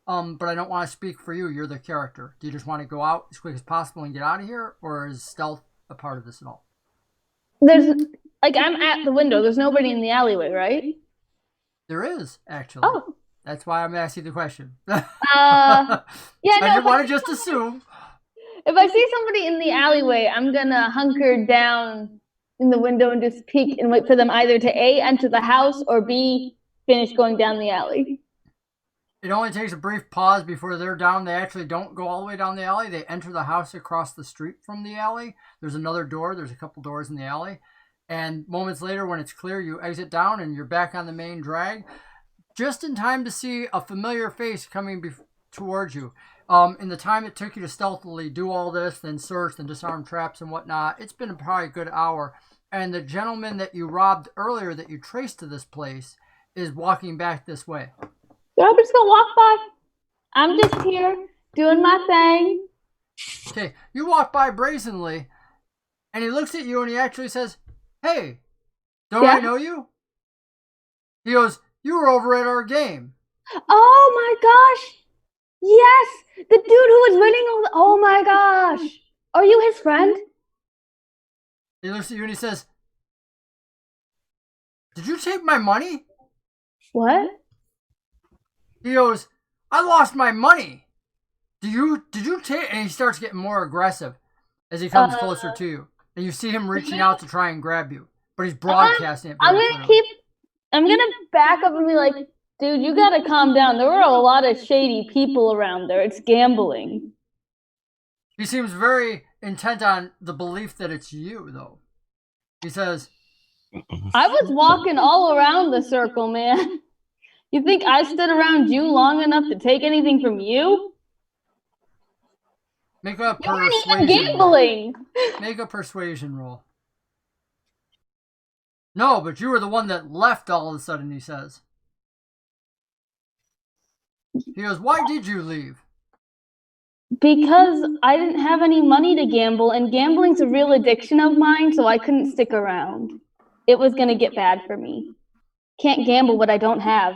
But I don't want to speak for you. You're the character. Do you just want to go out as quick as possible and get out of here? Or is stealth a part of this at all? There's, like, I'm at the window. There's nobody in the alleyway, right? There is, actually. Oh. That's why I'm asking the question. Yeah, I no. didn't want to just assume. If I see somebody in the alleyway, I'm going to hunker down in the window and just peek and wait for them either to A, enter the house, or B, finish going down the alley. It only takes a brief pause before they're down. They actually don't go all the way down the alley. They enter the house across the street from the alley. There's another door. There's a couple doors in the alley. And moments later, when it's clear, you exit down and you're back on the main drag. Just in time to see a familiar face coming towards you. In the time it took you to stealthily do all this, then search and disarm traps and whatnot, it's been probably a good hour. And the gentleman that you robbed earlier that you traced to this place is walking back this way. I'm just gonna walk by. I'm just here doing my thing. Okay, you walk by brazenly, and he looks at you and he actually says, "Hey, don't I know you?" He goes, "You were over at our game." Oh my gosh! Yes, the dude who was winning all the. Oh my gosh! Are you his friend? He looks at you and he says, "Did you take my money?" What? He goes, "I lost my money. Did you take?" And he starts getting more aggressive as he comes closer to you, and you see him reaching out to try and grab you, but he's broadcasting it. I'm gonna back up and be like, dude, you gotta calm down. There were a lot of shady people around there. It's gambling. He seems very intent on the belief that it's you, though. He says, I was walking all around the circle, man. You think I stood around you long enough to take anything from you? Make a You weren't even persuasion gambling. roll. Make a persuasion roll. No, but you were the one that left all of a sudden, he says. He goes, "Why did you leave?" Because I didn't have any money to gamble, and gambling's a real addiction of mine, so I couldn't stick around. It was gonna get bad for me. Can't gamble what I don't have.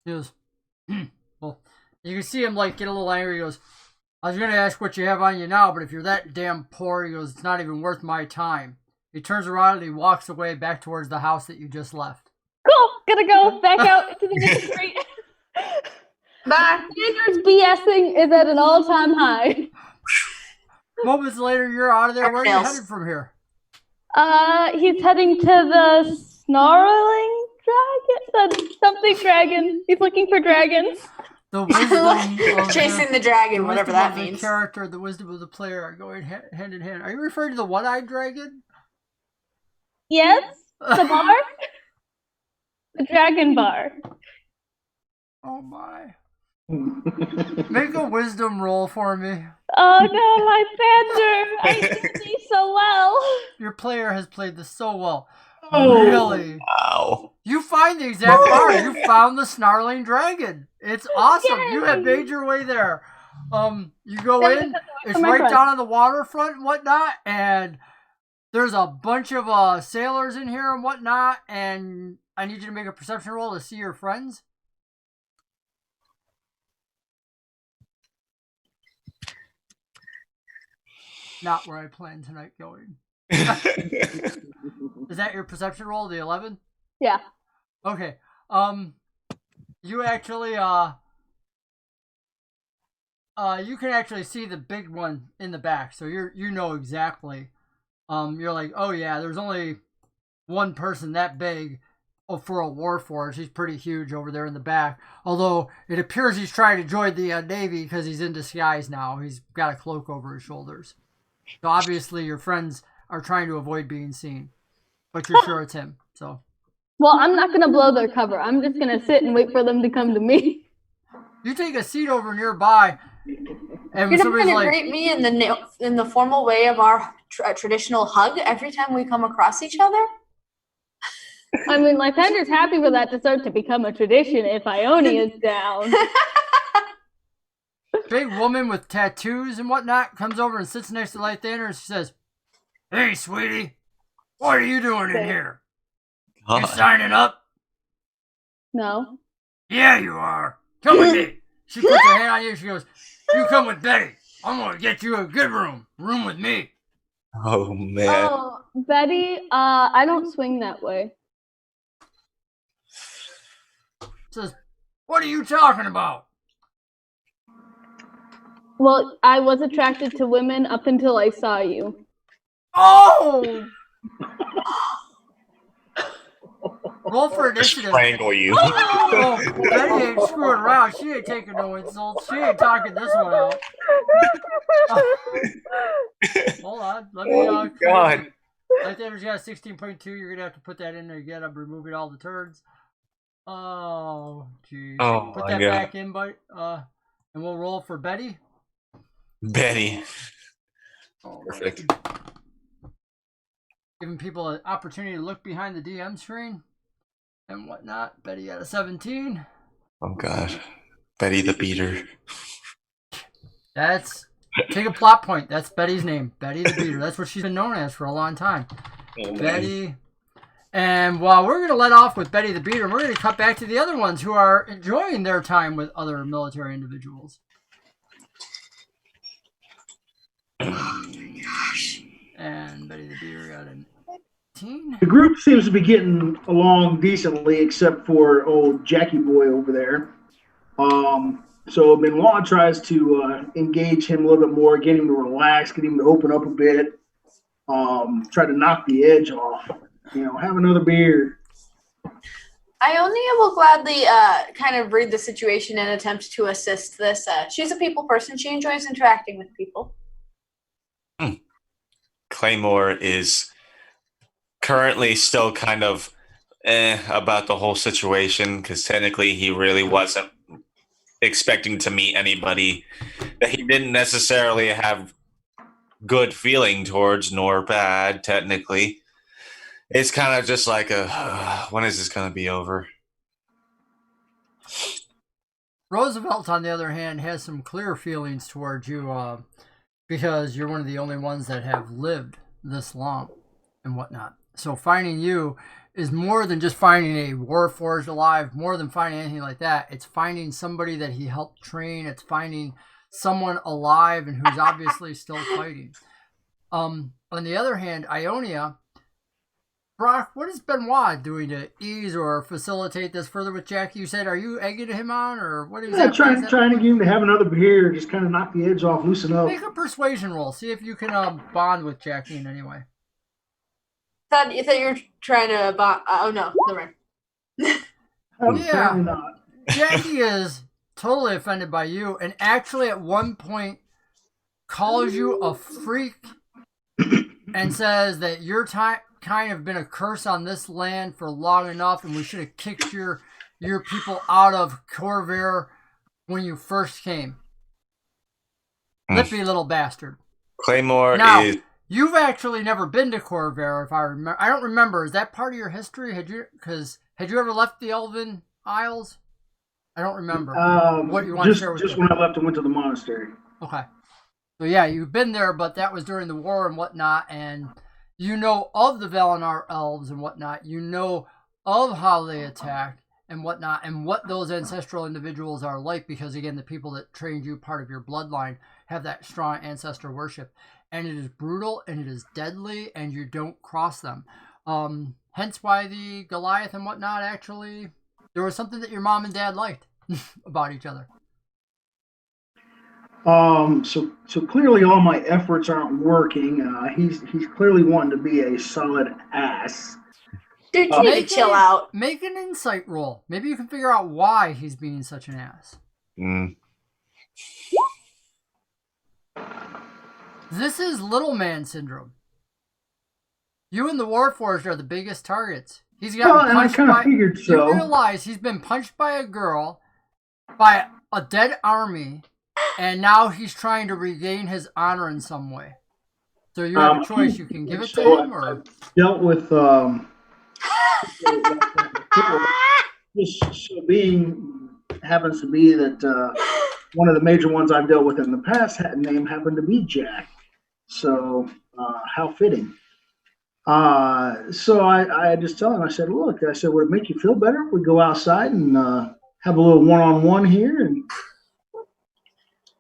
He goes, well, you can see him like get a little angry. He goes, "I was going to ask what you have on you now, but if you're that damn poor," he goes, "it's not even worth my time." He turns around and he walks away back towards the house that you just left. Cool, gonna go back out into the main street. Bye. Sanders BSing is at an all-time high. Moments later, you're out of there. Where are you Fails. headed from here? He's heading to the snarling dragon? Something dragon. He's looking for dragons. The wisdom of Chasing the dragon, the whatever wisdom that of the means. character, the wisdom of the player are going hand in hand. Are you referring to the one-eyed dragon? Yes? The bar? The dragon bar. Oh my. Make a wisdom roll for me. Oh no, my Vander! I do these so well. Your player has played this so well. Oh. Really? Wow. You find the exact bar. You found the snarling dragon. It's awesome. Yay. You have made your way there. You go That was in. a It's for my right friend. down on the waterfront and whatnot. And there's a bunch of sailors in here and whatnot. And I need you to make a perception roll to see your friends. Not where I plan tonight going. Is that your perception roll, the 11? Yeah. Okay. You actually you can actually see the big one in the back, so you know exactly. You're like, oh yeah, there's only one person that big for a warforged. He's pretty huge over there in the back. Although it appears he's trying to join the Navy because he's in disguise now. He's got a cloak over his shoulders. So obviously your friends are trying to avoid being seen, but you're sure it's him. So. Well, I'm not gonna blow their cover. I'm just gonna sit and wait for them to come to me. You take a seat over nearby, and You're not somebody's going to like, greet me in the formal way of our traditional hug every time we come across each other? I mean, Lysander's happy for that to start to become a tradition if Ione is down. big woman with tattoos and whatnot comes over and sits next to Lythander and she says, "Hey, sweetie, what are you doing in here? You signing up?" No. "Yeah, you are. Come with me." She puts her hand on you. She goes, "You come with Betty. I'm going to get you a good room. Room with me." Oh man. Oh, Betty, I don't swing that way. Says, "What are you talking about?" Well, I was attracted to women up until I saw you. Oh! Roll for Just initiative. strangle you. Oh, Betty ain't screwing around. She ain't taking no insults. She ain't talking this one out. Hold on. Let me. Oh, God. Light damage got 16.2. You're gonna have to put that in there again. I'm removing all the turns. Oh, geez. Oh, Put my that God. back in, but and we'll roll for Betty. Betty. Oh, Perfect. giving people an opportunity to look behind the DM screen and whatnot. Betty got a 17. Oh, God. Betty the Beater. Take a plot point. That's Betty's name. Betty the Beater. That's what she's been known as for a long time. Oh, Betty. And while we're going to let off with Betty the Beater, we're going to cut back to the other ones who are enjoying their time with other military individuals. And Betty the Beater got an 18. The group seems to be getting along decently, except for old Jackie Boy over there. So Benoit tries to engage him a little bit more, get him to relax, get him to open up a bit, try to knock the edge off. Have another beer. Ionia will gladly kind of read the situation and attempt to assist this. She's a people person. She enjoys interacting with people. Claymore is currently still kind of about the whole situation because technically he really wasn't expecting to meet anybody that he didn't necessarily have good feeling towards, nor bad, technically. It's kind of just like when is this going to be over? Roosevelt, on the other hand, has some clear feelings towards you because you're one of the only ones that have lived this long and whatnot. So finding you is more than just finding a warforged alive, more than finding anything like that. It's finding somebody that he helped train. It's finding someone alive and who's obviously still fighting. On the other hand, Ionia, Brock, what is Benoit doing to ease or facilitate this further with Jackie? You said, are you egging him on, or what is that? Trying to get him to have another beer, just kind of knock the edge off, loosen up. Make a persuasion roll. See if you can bond with Jackie in any way. You thought you were trying to oh no, never mind. Apparently not. Jackie is totally offended by you, and actually at one point calls you a freak and says that your kind of been a curse on this land for long enough, and we should have kicked your people out of Corvair when you first came. Lippy little bastard. Claymore Now, is... You've actually never been to Corvair, if I remember. I don't remember. Is that part of your history? Had you ever left the Elven Isles? I don't remember. What you want to share with just me? when I left and went to the monastery. Okay. So yeah, you've been there, but that was during the war and whatnot, and you know of the Valinor elves and whatnot. You know of how they attacked and whatnot, and what those ancestral individuals are like, because again, the people that trained you, part of your bloodline, have that strong ancestor worship. And it is brutal, and it is deadly, and you don't cross them. Hence why the Goliath and whatnot, actually, there was something that your mom and dad liked about each other. So clearly all my efforts aren't working. He's clearly wanting to be a solid ass. Dude, you need to chill out. Make an insight roll. Maybe you can figure out why he's being such an ass. This is little man syndrome. You and the Warforged are the biggest targets. He's got punched by. Figured so. You realize he's been punched by a girl, by a dead army, and now he's trying to regain his honor in some way. So you have a choice. You can give it to him, or I've dealt with just so happens to be that one of the major ones I've dealt with in the past name happened to be Jack. So how fitting. So I just tell him, I said, look, would it make you feel better if we go outside and have a little one-on-one here, and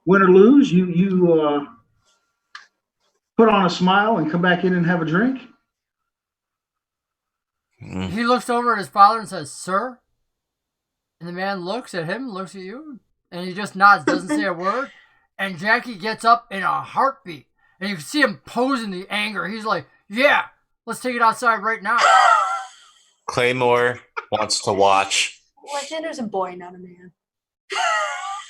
win or lose, you put on a smile and come back in and have a drink? He looks over at his father and says, sir? And the man looks at him, looks at you, and he just nods, doesn't say a word. And Jackie gets up in a heartbeat. And you can see him posing the anger. He's like, yeah, let's take it outside right now. Claymore wants to watch. Lysander's a boy, not a man.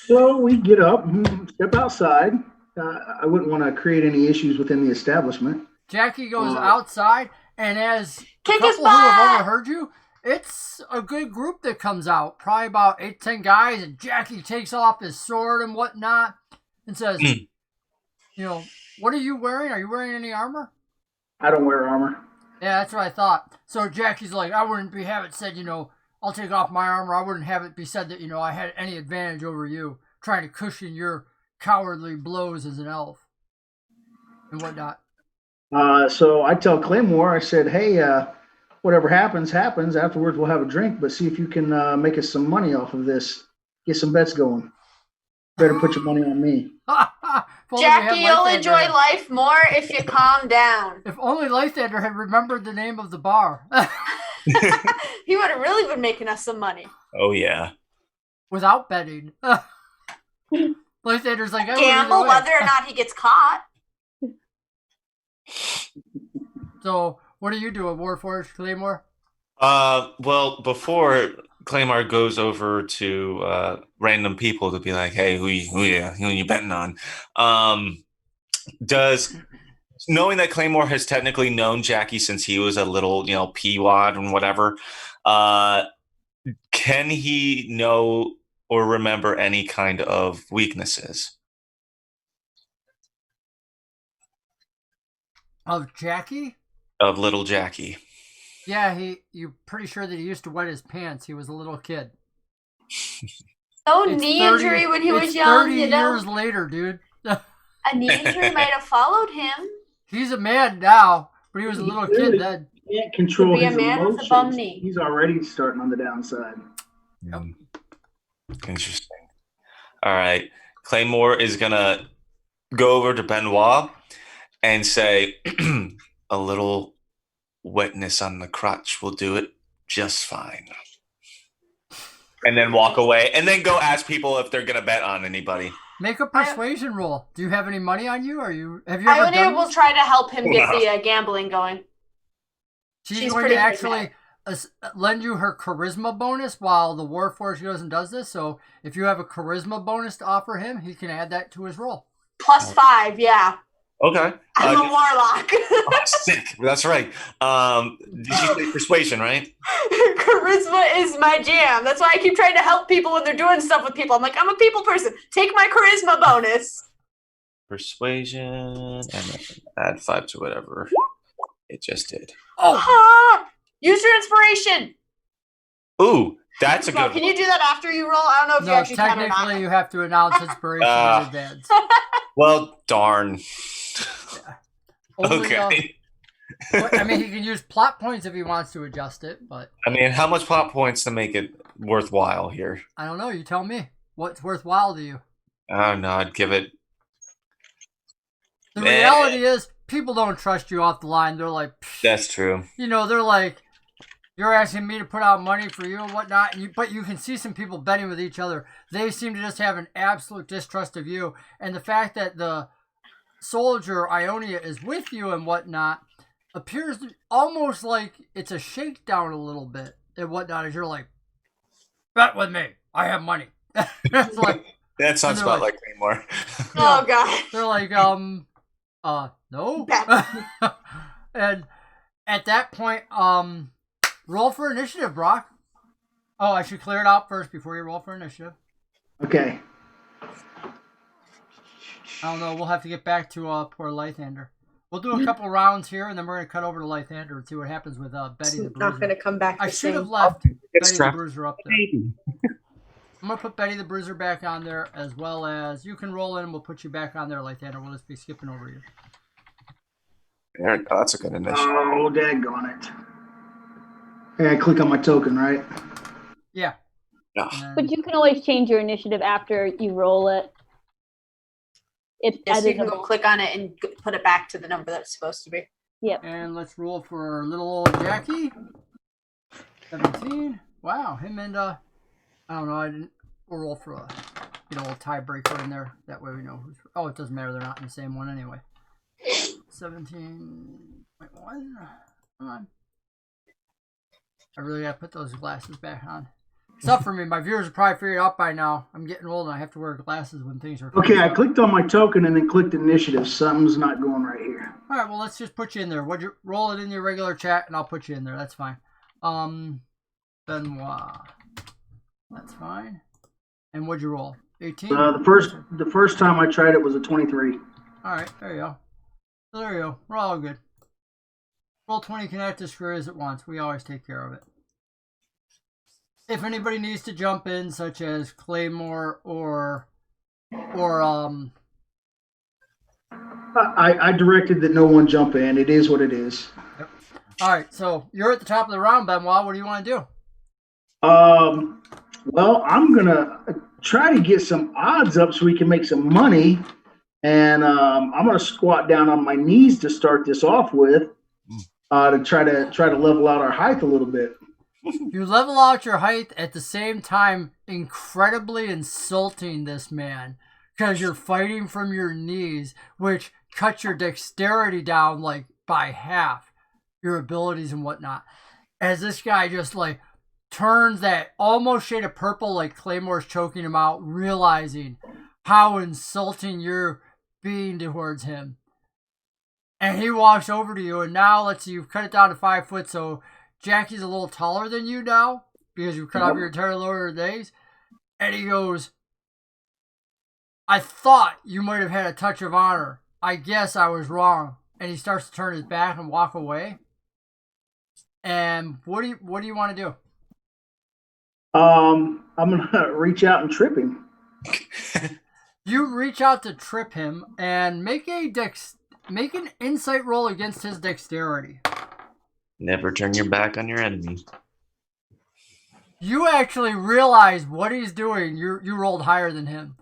So we get up, step outside. I wouldn't want to create any issues within the establishment. Jackie goes outside, and as Kick a his couple who have butt! overheard you, it's a good group that comes out. Probably about 8-10 guys, and Jackie takes off his sword and whatnot and says, what are you wearing? Are you wearing any armor? I don't wear armor. Yeah, that's what I thought. So Jackie's like, I wouldn't have it said, I'll take off my armor. I wouldn't have it be said that, I had any advantage over you, trying to cushion your cowardly blows as an elf and whatnot. So I tell Claymore, I said, hey, whatever happens, happens. Afterwards, we'll have a drink, but see if you can make us some money off of this. Get some bets going. Better put your money on me. Jackie, you'll enjoy life more if you calm down. If only Lythander had remembered the name of the bar. He would have really been making us some money. Oh, yeah. Without betting. Lythander's like, gamble whether or not he gets caught. So, what do you do at Warforged, Claymore? Well, before Claymore goes over to random people to be like, hey, who you betting on? Does knowing that Claymore has technically known Jackie since he was a little, peawad and whatever, can he know or remember any kind of weaknesses? Of Jackie? Of little Jackie. Yeah, you're pretty sure that he used to wet his pants. He was a little kid. No knee injury when he was young, 30 years later, dude. A knee injury might have followed him. He's a man now, but he was a little kid then. He can't control his emotions. With a bum knee. He's already starting on the downside. Yep. Interesting. All right. Claymore is going to go over to Benoit and say, a little wetness on the crotch will do it just fine. And then walk away. And then go ask people if they're going to bet on anybody. Make a persuasion roll. Do you have any money on you? Have you ever done this? Will try to help him get the gambling going. She's going to actually lend you her charisma bonus while the Warforged goes and does this. So if you have a charisma bonus to offer him, he can add that to his roll. +5, yeah. Okay. I'm a warlock. Oh, sick. That's right. Did you say persuasion, right? Charisma is my jam. That's why I keep trying to help people when they're doing stuff with people. I'm like, I'm a people person. Take my charisma bonus. Persuasion, and then add 5 to whatever it just did. Oh! Use your inspiration. Ooh, that's a good Can you do that after you roll? I don't know if you actually can or not. Technically, you have to announce inspiration in advance. Well, darn. Only, okay. I mean, he can use plot points if he wants to adjust it, but... I mean, how much plot points to make it worthwhile here? I don't know. You tell me. What's worthwhile to you? I don't know. I'd give it... The reality is, people don't trust you off the line. They're like... That's true. They're like, you're asking me to put out money for you and whatnot, but you can see some people betting with each other. They seem to just have an absolute distrust of you. And the fact that the soldier, Ionia, is with you and whatnot, appears almost like it's a shakedown a little bit and whatnot, as you're like, bet with me. I have money. It's like, that sounds about like Claymore. Oh, God. They're like, no. And at that point, roll for initiative, Brock. Oh, I should clear it out first before you roll for initiative. Okay. I don't know. We'll have to get back to poor Lythander. We'll do a couple rounds here, and then we're going to cut over to Lythander and see what happens with Betty the Bruiser. Not going to come back. I should have left Betty the Bruiser up there. I'm going to put Betty the Bruiser back on there, as well as you can roll in, and we'll put you back on there, Lythander. We'll just be skipping over you. There we go. That's a good initiative. Oh, daggone it. Hey, I click on my token, right? Yeah. But you can always change your initiative after you roll it. Yes, you can go click on it and put it back to the number that's supposed to be. Yep. And let's roll for little old Jackie. 17. Wow, him and I don't know. We'll roll for a tiebreaker in there. That way we know who's. Oh, it doesn't matter. They're not in the same one anyway. 17.1. Come on. I really gotta put those glasses back on. Suffer me. My viewers have probably figured out by now. I'm getting old and I have to wear glasses when things are. Okay, I clicked on my token and then clicked initiative. Something's not going right here. All right, well, let's just put you in there. Would you roll it in your regular chat and I'll put you in there. That's fine. Benoit. That's fine. And what'd you roll? 18? The first time I tried it was a 23. All right, there you go. So there you go. We're all good. Roll 20 kinetic squares at once. We always take care of it. If anybody needs to jump in, such as Claymore or I directed that no one jump in. It is what it is. Yep. All right, so you're at the top of the round, Benoit. What do you want to do? Well, I'm gonna try to get some odds up so we can make some money, and I'm gonna squat down on my knees to start this off with, to try to level out our height a little bit. You level out your height at the same time, incredibly insulting this man, because you're fighting from your knees, which cuts your dexterity down like by half, your abilities and whatnot. As this guy just like turns that almost shade of purple, like Claymore's choking him out, realizing how insulting you're being towards him. And he walks over to you, and now let's see, you've cut it down to 5 foot, so Jackie's a little taller than you now, because you've cut off your entire lower legs. And he goes, I thought you might have had a touch of honor. I guess I was wrong. And he starts to turn his back and walk away. And what do you want to do? I'm gonna reach out and trip him. You reach out to trip him and make an insight roll against his dexterity. Never turn your back on your enemy. You actually realize what he's doing. You rolled higher than him.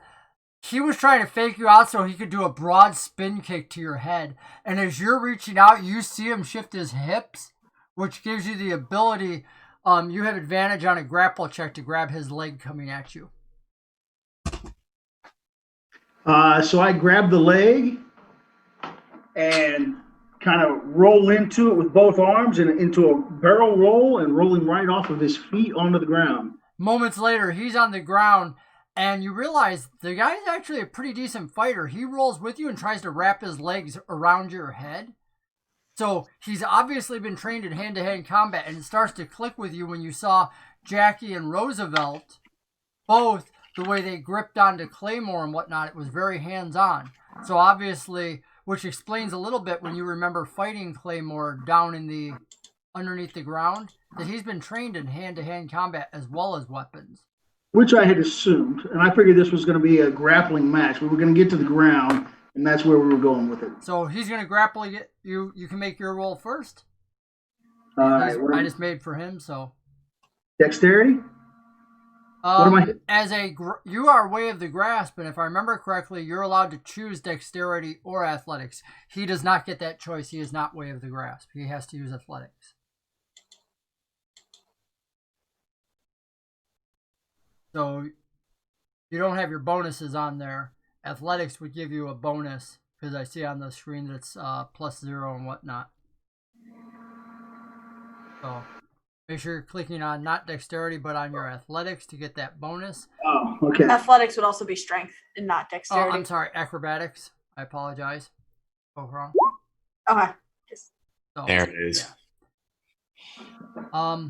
He was trying to fake you out so he could do a broad spin kick to your head. And as you're reaching out, you see him shift his hips, which gives you the ability. You have advantage on a grapple check to grab his leg coming at you. So I grab the leg and kind of roll into it with both arms and into a barrel roll and rolling right off of his feet onto the ground. Moments later, he's on the ground, and you realize the guy's actually a pretty decent fighter. He rolls with you and tries to wrap his legs around your head. So he's obviously been trained in hand-to-hand combat, and it starts to click with you when you saw Jackie and Roosevelt, both the way they gripped onto Claymore and whatnot. It was very hands-on. So obviously, which explains a little bit when you remember fighting Claymore down in the underneath the ground, that he's been trained in hand-to-hand combat as well as weapons. Which I had assumed, and I figured this was going to be a grappling match. We were going to get to the ground, and that's where we were going with it. So he's going to grapple you. You can make your roll first. I just made for him, so. Dexterity? You are way of the grasp, and if I remember correctly, you're allowed to choose dexterity or athletics. He does not get that choice. He is not way of the grasp. He has to use athletics. So you don't have your bonuses on there. Athletics would give you a bonus, because I see on the screen that it's +0 and whatnot. So make sure you're clicking on not dexterity, but on your athletics to get that bonus. Oh, okay. Athletics would also be strength and not Oh, dexterity. I'm sorry, acrobatics. I apologize. Both wrong. Okay. So, There it is. Yeah.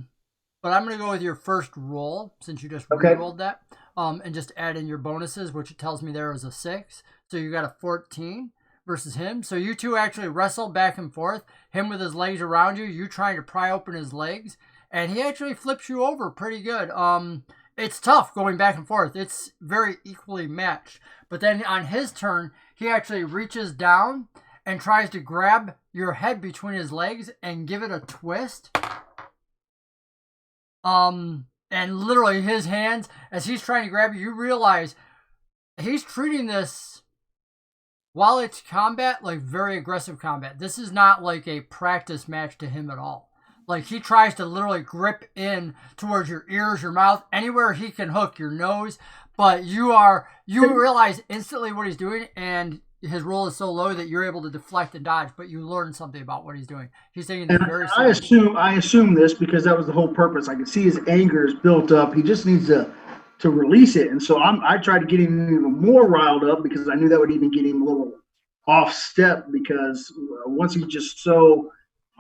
But I'm going to go with your first roll, since you just Okay. re-rolled that, and just add in your bonuses, which it tells me there is a 6. So you got a 14 versus him. So you two actually wrestle back and forth, him with his legs around you, you trying to pry open his legs, and he actually flips you over pretty good. It's tough going back and forth. It's very equally matched. But then on his turn, he actually reaches down and tries to grab your head between his legs and give it a twist. And literally his hands, as he's trying to grab you, you realize he's treating this, while it's combat, like very aggressive combat. This is not like a practice match to him at all. Like, he tries to literally grip in towards your ears, your mouth, anywhere he can hook, your nose. But you realize instantly what he's doing, and his roll is so low that you're able to deflect and dodge, but you learn something about what he's doing. He's taking this And very I seriously. assume this because that was the whole purpose. I could see his anger is built up. He just needs to release it. And so I tried to get him even more riled up because I knew that would even get him a little off step, because once he's just so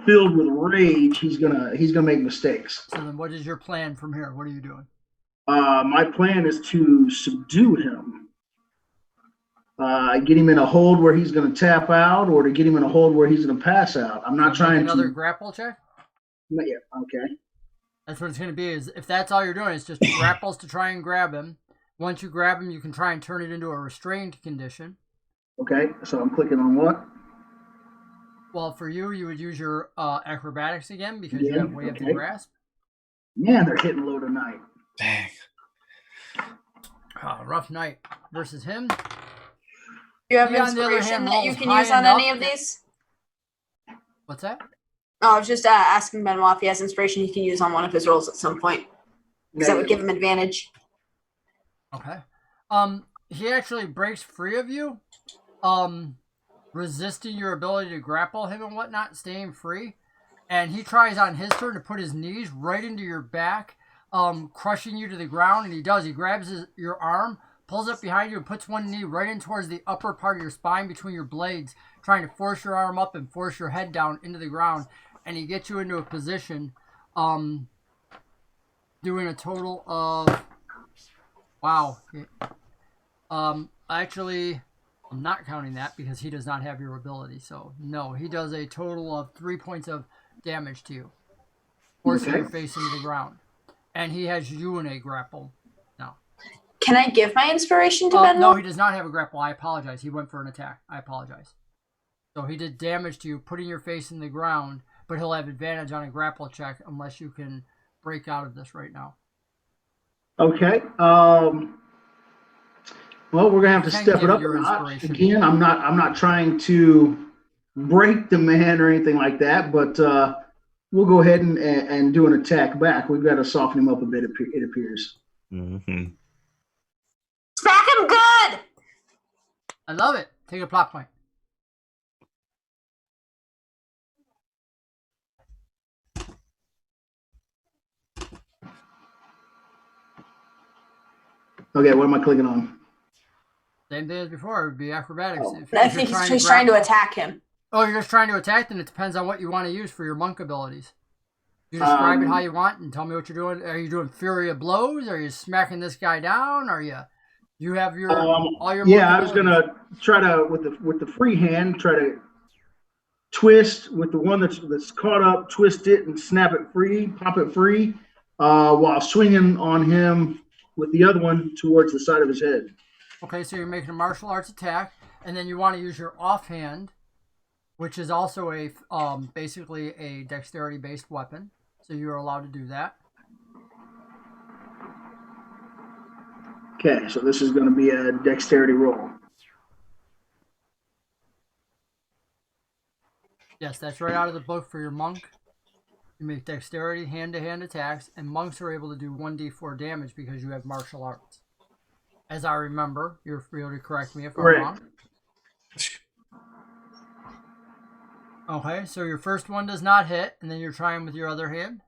filled with rage, he's gonna make mistakes. So then what is your plan from here? What are you doing? My plan is to subdue him. Get him in a hold where he's going to tap out, or to get him in a hold where he's going to pass out. I'm not trying another to. grapple check? Not yet. Okay. That's what it's going to be. Is if that's all you're doing, it's just grapples to try and grab him. Once you grab him, you can try and turn it into a restrained condition. Okay. So I'm clicking on what? Well, for you, you would use your acrobatics again because you have way of the grasp. Man, they're hitting low tonight. Dang. Rough night versus him. Do you have He, on the other inspiration hand, that you rolls can high use on enough any of that- these? What's that? Oh, I was just asking Benoit if he has inspiration he can use on one of his rolls at some point, because that would give him advantage. Okay. He actually breaks free of you, resisting your ability to grapple him and whatnot, staying free. And he tries on his turn to put his knees right into your back, crushing you to the ground. And he does. He grabs your arm, pulls up behind you, and puts one knee right in towards the upper part of your spine between your blades, trying to force your arm up and force your head down into the ground. And he gets you into a position, doing a total of, wow. Actually, I'm not counting that because he does not have your ability. So, no, he does a total of 3 points of damage to you, forcing your face into the ground. And he has you in a grapple now. Can I give my inspiration to Benoit? No, he does not have a grapple. I apologize. He went for an attack. I apologize. So he did damage to you, putting your face in the ground, but he'll have advantage on a grapple check unless you can break out of this right now. Okay. Well, we're gonna have to step it up a notch. Again, I'm not trying to break the man or anything like that, but we'll go ahead and do an attack back. We've got to soften him up a bit, it appears. Mm-hmm. Smack him good! I love it. Take a plot point. Okay, what am I clicking on? Same thing as before. It would be acrobatics. I think he's trying to attack him. Oh, you're just trying to attack? Then it depends on what you want to use for your monk abilities. You describe it how you want and tell me what you're doing. Are you doing Fury of Blows? Are you smacking this guy down? Are you have your all your yeah, I was abilities? gonna try to with the free hand try to twist with the one that's caught up, twist it and snap it free, pop it free, while swinging on him with the other one towards the side of his head. Okay, so you're making a martial arts attack, and then you want to use your offhand, which is also a basically a dexterity-based weapon. So you're allowed to do that. Okay, so this is going to be a dexterity roll. Yes, that's right out of the book for your monk. You make dexterity, hand-to-hand attacks, and monks are able to do 1d4 damage because you have martial arts. As I remember, you're free to correct me if I'm wrong. Okay, so your first one does not hit, and then you're trying with your other hand.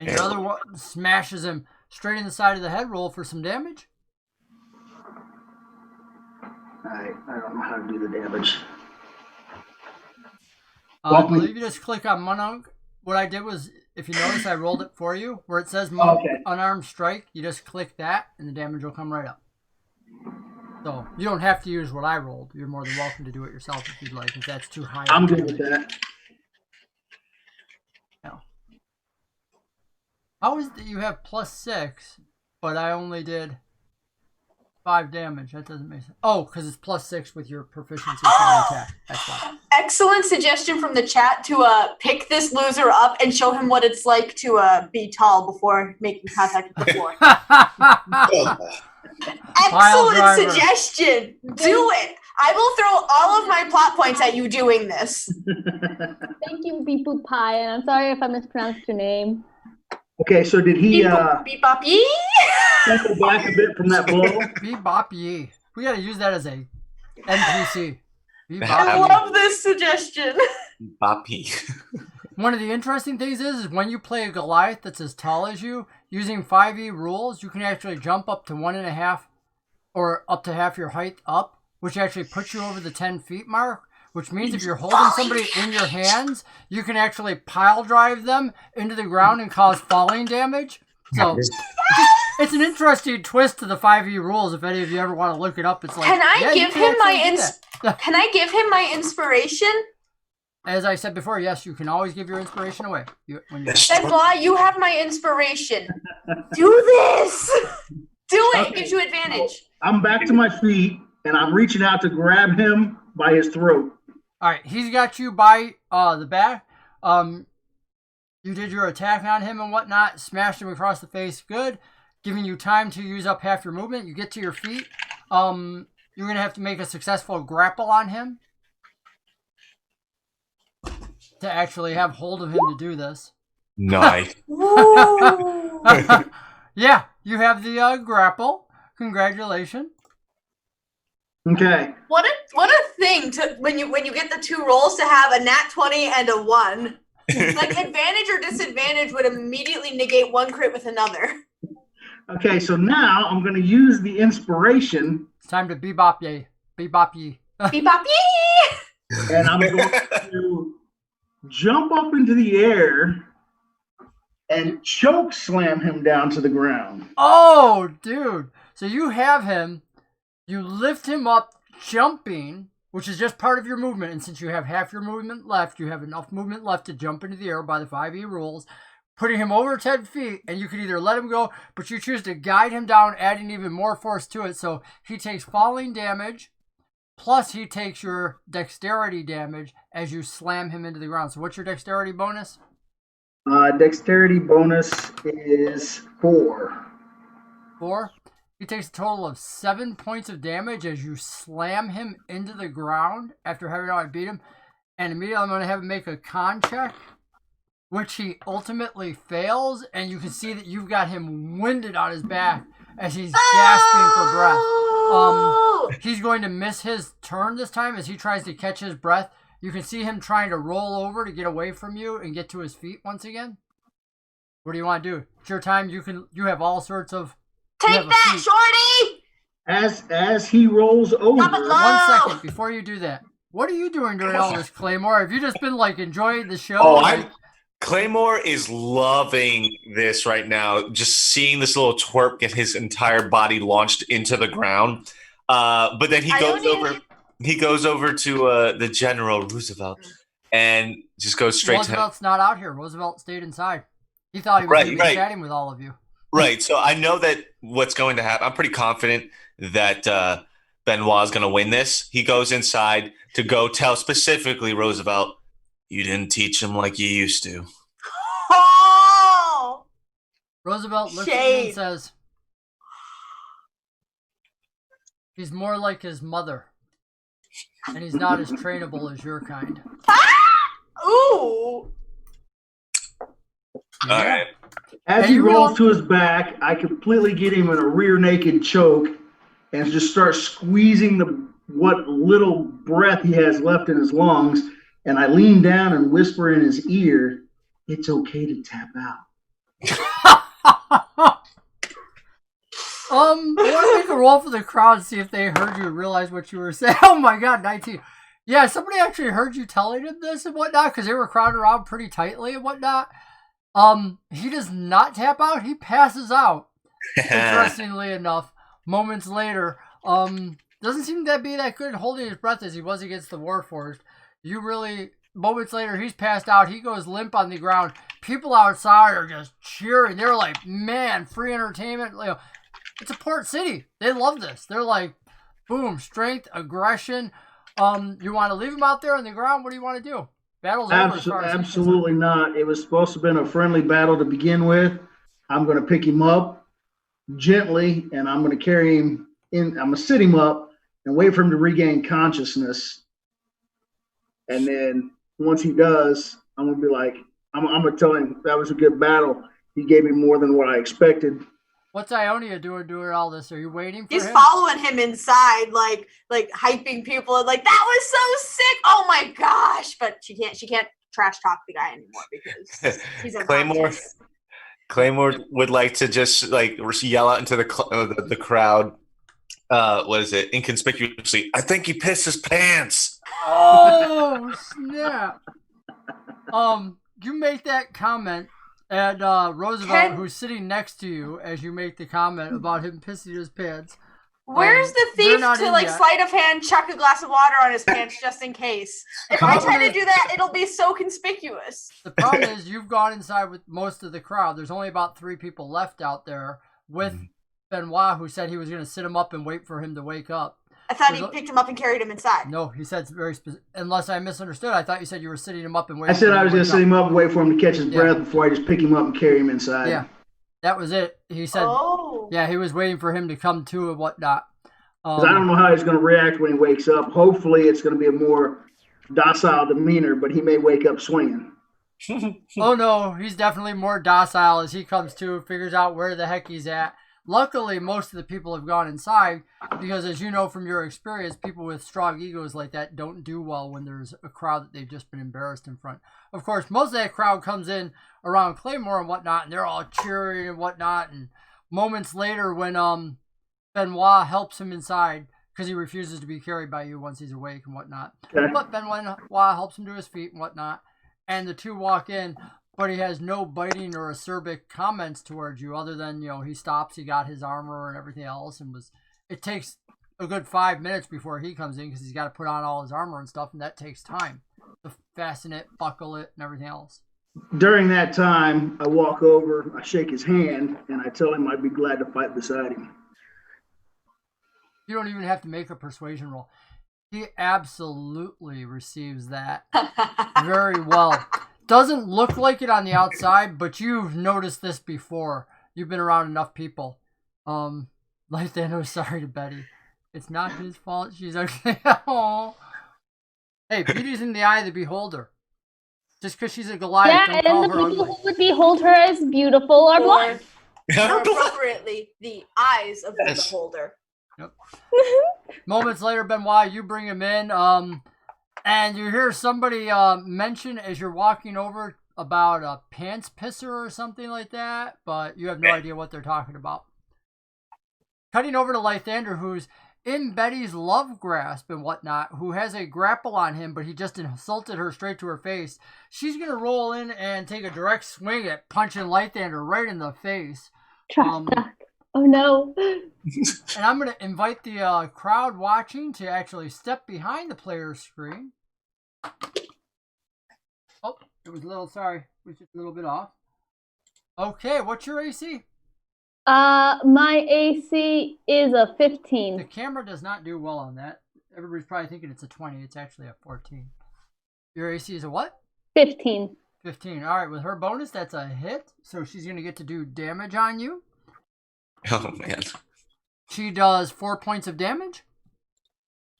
And your other one smashes him straight in the side of the head. Roll for some damage. I don't know how to do the damage. I believe you just click on monk. What I did was, if you notice, I rolled it for you. Where it says monk unarmed strike, you just click that, and the damage will come right up. So you don't have to use what I rolled. You're more than welcome to do it yourself if you'd like. If that's too high. I'm good with that. No. How is it that you have +6, but I only did 5 damage? That doesn't make sense. Oh, because it's +6 with your proficiency for the attack. That's why. Excellent suggestion from the chat to pick this loser up and show him what it's like to be tall before making contact with the floor. Excellent suggestion. Do it. I will throw all of my plot points at you doing this. Thank you, Beep Boop Pie, and I'm sorry if I mispronounced your name. Okay, so did he Beep bop yee. go back a bit from that blow? Bebop ye. We gotta use that as a NPC. Bebop I ye. love this suggestion. Boppy. One of the interesting things is when you play a Goliath that's as tall as you, using 5e rules, you can actually jump up to 1.5 or up to half your height up, which actually puts you over the 10 feet mark, which means if you're holding somebody in your hands, you can actually pile drive them into the ground and cause falling damage. So it's an interesting twist to the 5e rules. If any of you ever want to look it up, it's like, Can I give him my that. Can I give him my inspiration? As I said before, yes, you can always give your inspiration away. Benoit, you have my inspiration. Do this. Do it. It gives you advantage. I'm back to my feet, and I'm reaching out to grab him by his throat. All right, he's got you by the back. You did your attack on him and whatnot, smashed him across the face. Good. Giving you time to use up half your movement. You get to your feet. You're going to have to make a successful grapple on him to actually have hold of him to do this. Nice. Yeah, you have the grapple. Congratulations. Okay. What a thing to when you get the two rolls to have a nat 20 and a 1. Like advantage or disadvantage would immediately negate one crit with another. Okay, so now I'm going to use the inspiration. It's time to bebop ye. Bebop ye. Bebop yee! And I'm going to jump up into the air and choke slam him down to the ground. Oh, dude. So you have him. You lift him up jumping, which is just part of your movement. And since you have half your movement left, you have enough movement left to jump into the air by the 5e rules, putting him over 10 feet. And you can either let him go, but you choose to guide him down, adding even more force to it. So he takes falling damage, plus he takes your dexterity damage as you slam him into the ground. So what's your dexterity bonus? Dexterity bonus is 4. 4. He takes a total of 7 points of damage as you slam him into the ground after having already beat him. And immediately I'm going to have him make a con check, which he ultimately fails. And you can see that you've got him winded on his back as he's gasping for breath. He's going to miss his turn this time as he tries to catch his breath. You can see him trying to roll over to get away from you and get to his feet once again. What do you want to do? It's your time. You have all sorts of... Take that, shorty! As he rolls over... 1 second before you do that. What are you doing during all this, Claymore? Have you just been, like, enjoying the show? Oh, Claymore is loving this right now. Just seeing this little twerp get his entire body launched into the ground. But then he goes over to the General Roosevelt and just goes straight to him. Roosevelt's not out here. Roosevelt stayed inside. He thought he was going to be chatting with all of you. Right. So I know that what's going to happen. I'm pretty confident that Benoit is going to win this. He goes inside to go tell specifically Roosevelt, you didn't teach him like you used to. Oh! Roosevelt looks at you and says, he's more like his mother, and he's not as trainable as your kind. Ooh! All right. As he rolls to his back, I completely get him in a rear naked choke and just start squeezing what little breath he has left in his lungs. And I lean down and whisper in his ear, "It's okay to tap out." I want to make a roll for the crowd, see if they heard you and realize what you were saying. Oh my God, 19. Yeah, somebody actually heard you telling him this and whatnot because they were crowded around pretty tightly and whatnot. He does not tap out. He passes out. Interestingly enough, moments later, doesn't seem to be that good at holding his breath as he was against the Warforged. Moments later, he's passed out. He goes limp on the ground. People outside are just cheering. They're like, man, free entertainment. You know, it's a port city. They love this. They're like, boom, strength, aggression. You want to leave him out there on the ground? What do you want to do? Battle's over. Absolutely not. It was supposed to have been a friendly battle to begin with. I'm going to pick him up gently, and I'm going to carry him in. I'm going to sit him up and wait for him to regain consciousness. And then once he does, I'm going to be like, I'm going to tell him that was a good battle. he gave me more than what I expected. What's Ionia doing all this? Are you waiting for He's him? following him inside, like hyping people and like, that was so sick. Oh my gosh. But she can't trash talk the guy anymore because he's unconscious. Claymore would like to just like yell out into the crowd. What is it? Inconspicuously, I think he pissed his pants. Oh snap! You make that comment, and Roosevelt, who's sitting next to you, as you make the comment about him pissing his pants. Where's the thief to like sleight of hand chuck a glass of water on his pants just in case? If I try to do that, it'll be so conspicuous. The problem is you've gone inside with most of the crowd. There's only about 3 people left out there with Benoit, who said he was going to sit him up and wait for him to wake up. I thought he picked him up and carried him inside. No, he said very specific. Unless I misunderstood, I thought you said you were sitting him up and waiting. I said I was going to sit him up and wait for him to catch his breath before I just pick him up and carry him inside. Yeah, that was it. He said, yeah, he was waiting for him to come to and whatnot. I don't know how he's going to react when he wakes up. Hopefully, it's going to be a more docile demeanor, but he may wake up swinging. Oh, no, he's definitely more docile as he comes to, figures out where the heck he's at. Luckily, most of the people have gone inside because, as you know from your experience, people with strong egos like that don't do well when there's a crowd that they've just been embarrassed in front. Of course, most of that crowd comes in around Claymore and whatnot, and they're all cheering and whatnot. And moments later, when Benoit helps him inside because he refuses to be carried by you once he's awake and whatnot. Okay. But Benoit helps him to his feet and whatnot. And the 2 walk in, but he has no biting or acerbic comments towards you other than, he stops, he got his armor and everything else. And it takes a good 5 minutes before he comes in because he's got to put on all his armor and stuff. And that takes time to fasten it, buckle it, and everything else. During that time, I walk over, I shake his hand, and I tell him I'd be glad to fight beside him. You don't even have to make a persuasion roll. He absolutely receives that very well. Doesn't look like it on the outside, but you've noticed this before. You've been around enough people. Like Thanos, sorry to Betty. It's not his fault. She's actually, Hey, beauty's in the eye of the beholder. Just because she's a Goliath, and the people who would behold her as beautiful are blind. More appropriately, the eyes of the beholder. Yep. Moments later, Benoit, you bring him in, and you hear somebody mention as you're walking over about a pants pisser or something like that, but you have no idea what they're talking about. Cutting over to Lythander, who's in Betty's love grasp and whatnot, who has a grapple on him, but he just insulted her straight to her face. She's going to roll in and take a direct swing at punching Lythander right in the face. Oh no. And I'm going to invite the crowd watching to actually step behind the player's screen. Oh, it was a little, sorry. It was just a little bit off. Okay, what's your AC? My AC is a 15. The camera does not do well on that. Everybody's probably thinking it's a 20. It's actually a 14. Your AC is a what? 15. 15. All right, with her bonus, that's a hit. So she's going to get to do damage on you. Oh, man. She does 4 points of damage.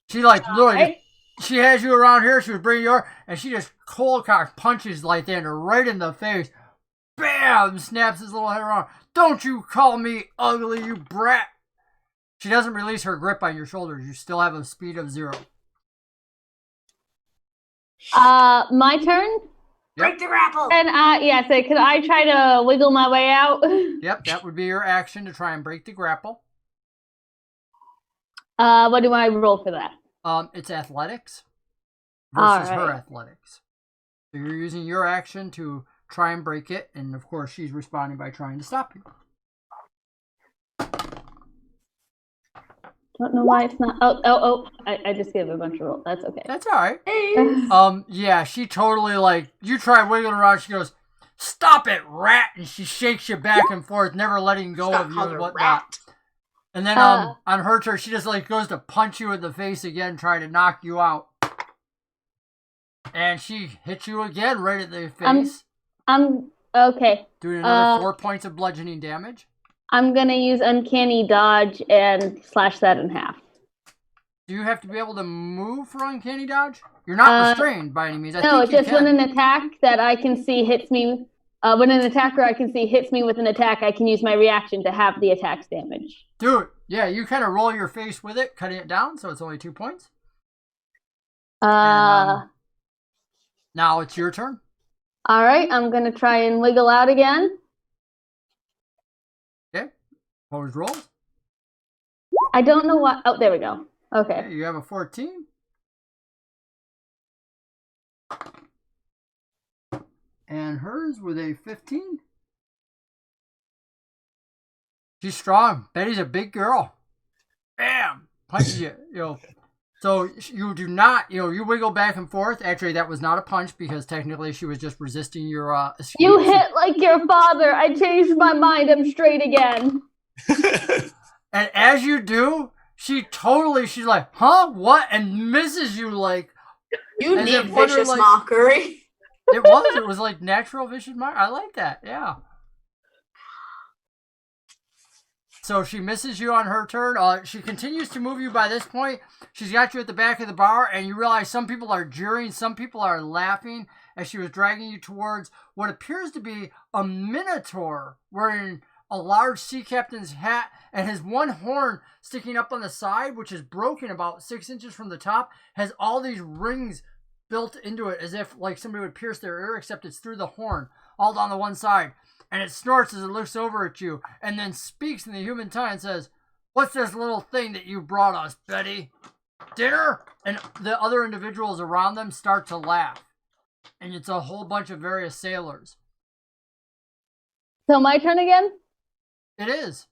She literally, she has you around here. She was bringing you over, and she just cold cock punches Lythander right in the face. Bam! Snaps his little head around. Don't you call me ugly, you brat. She doesn't release her grip on your shoulders. You still have a speed of 0. My turn? Break the grapple. And so could I try to wiggle my way out? Yep, that would be your action to try and break the grapple. What do I roll for that? It's athletics versus her athletics. So you're using your action to try and break it, and of course she's responding by trying to stop you. Don't know why it's not. I just gave a bunch of rolls. That's okay. That's all right. Yeah, she totally you try wiggling around. She goes, "Stop it, rat!" And she shakes you back and forth, never letting go of you and whatnot. And then on her turn, she just goes to punch you in the face again, trying to knock you out. And she hits you again right at the face. Okay. Doing another 4 points of bludgeoning damage. I'm going to use Uncanny Dodge and slash that in half. Do you have to be able to move for Uncanny Dodge? You're not restrained by any means. No, it's just when an attack that I can see hits me When an attacker I can see hits me with an attack, I can use my reaction to half the attack's damage. Do it. Yeah, you kind of roll your face with it, cutting it down, so it's only 2 points. Now it's your turn. All right, I'm going to try and wiggle out again. Okay. Opposed rolls. I don't know what... Oh, there we go. Okay. You have a 14. And hers with a 15. She's strong. Betty's a big girl. Bam! Punches you, So you do not, you wiggle back and forth. Actually, that was not a punch because technically she was just resisting your escape. You hit like your father. I changed my mind. I'm straight again. And as you do, she's like, huh? What? And misses you like. You need vicious mockery. It was like natural vicious mockery. I like that. Yeah. So she misses you on her turn. She continues to move you by this point. She's got you at the back of the bar, and you realize some people are jeering, some people are laughing as she was dragging you towards what appears to be a minotaur wearing a large sea captain's hat and his one horn sticking up on the side, which is broken about 6 inches from the top, has all these rings built into it as if like somebody would pierce their ear, except it's through the horn, all down the one side. And it snorts as it looks over at you and then speaks in the human tongue and says, "What's this little thing that you brought us, Betty? Dinner?" And the other individuals around them start to laugh. And it's a whole bunch of various sailors. So my turn again? It is.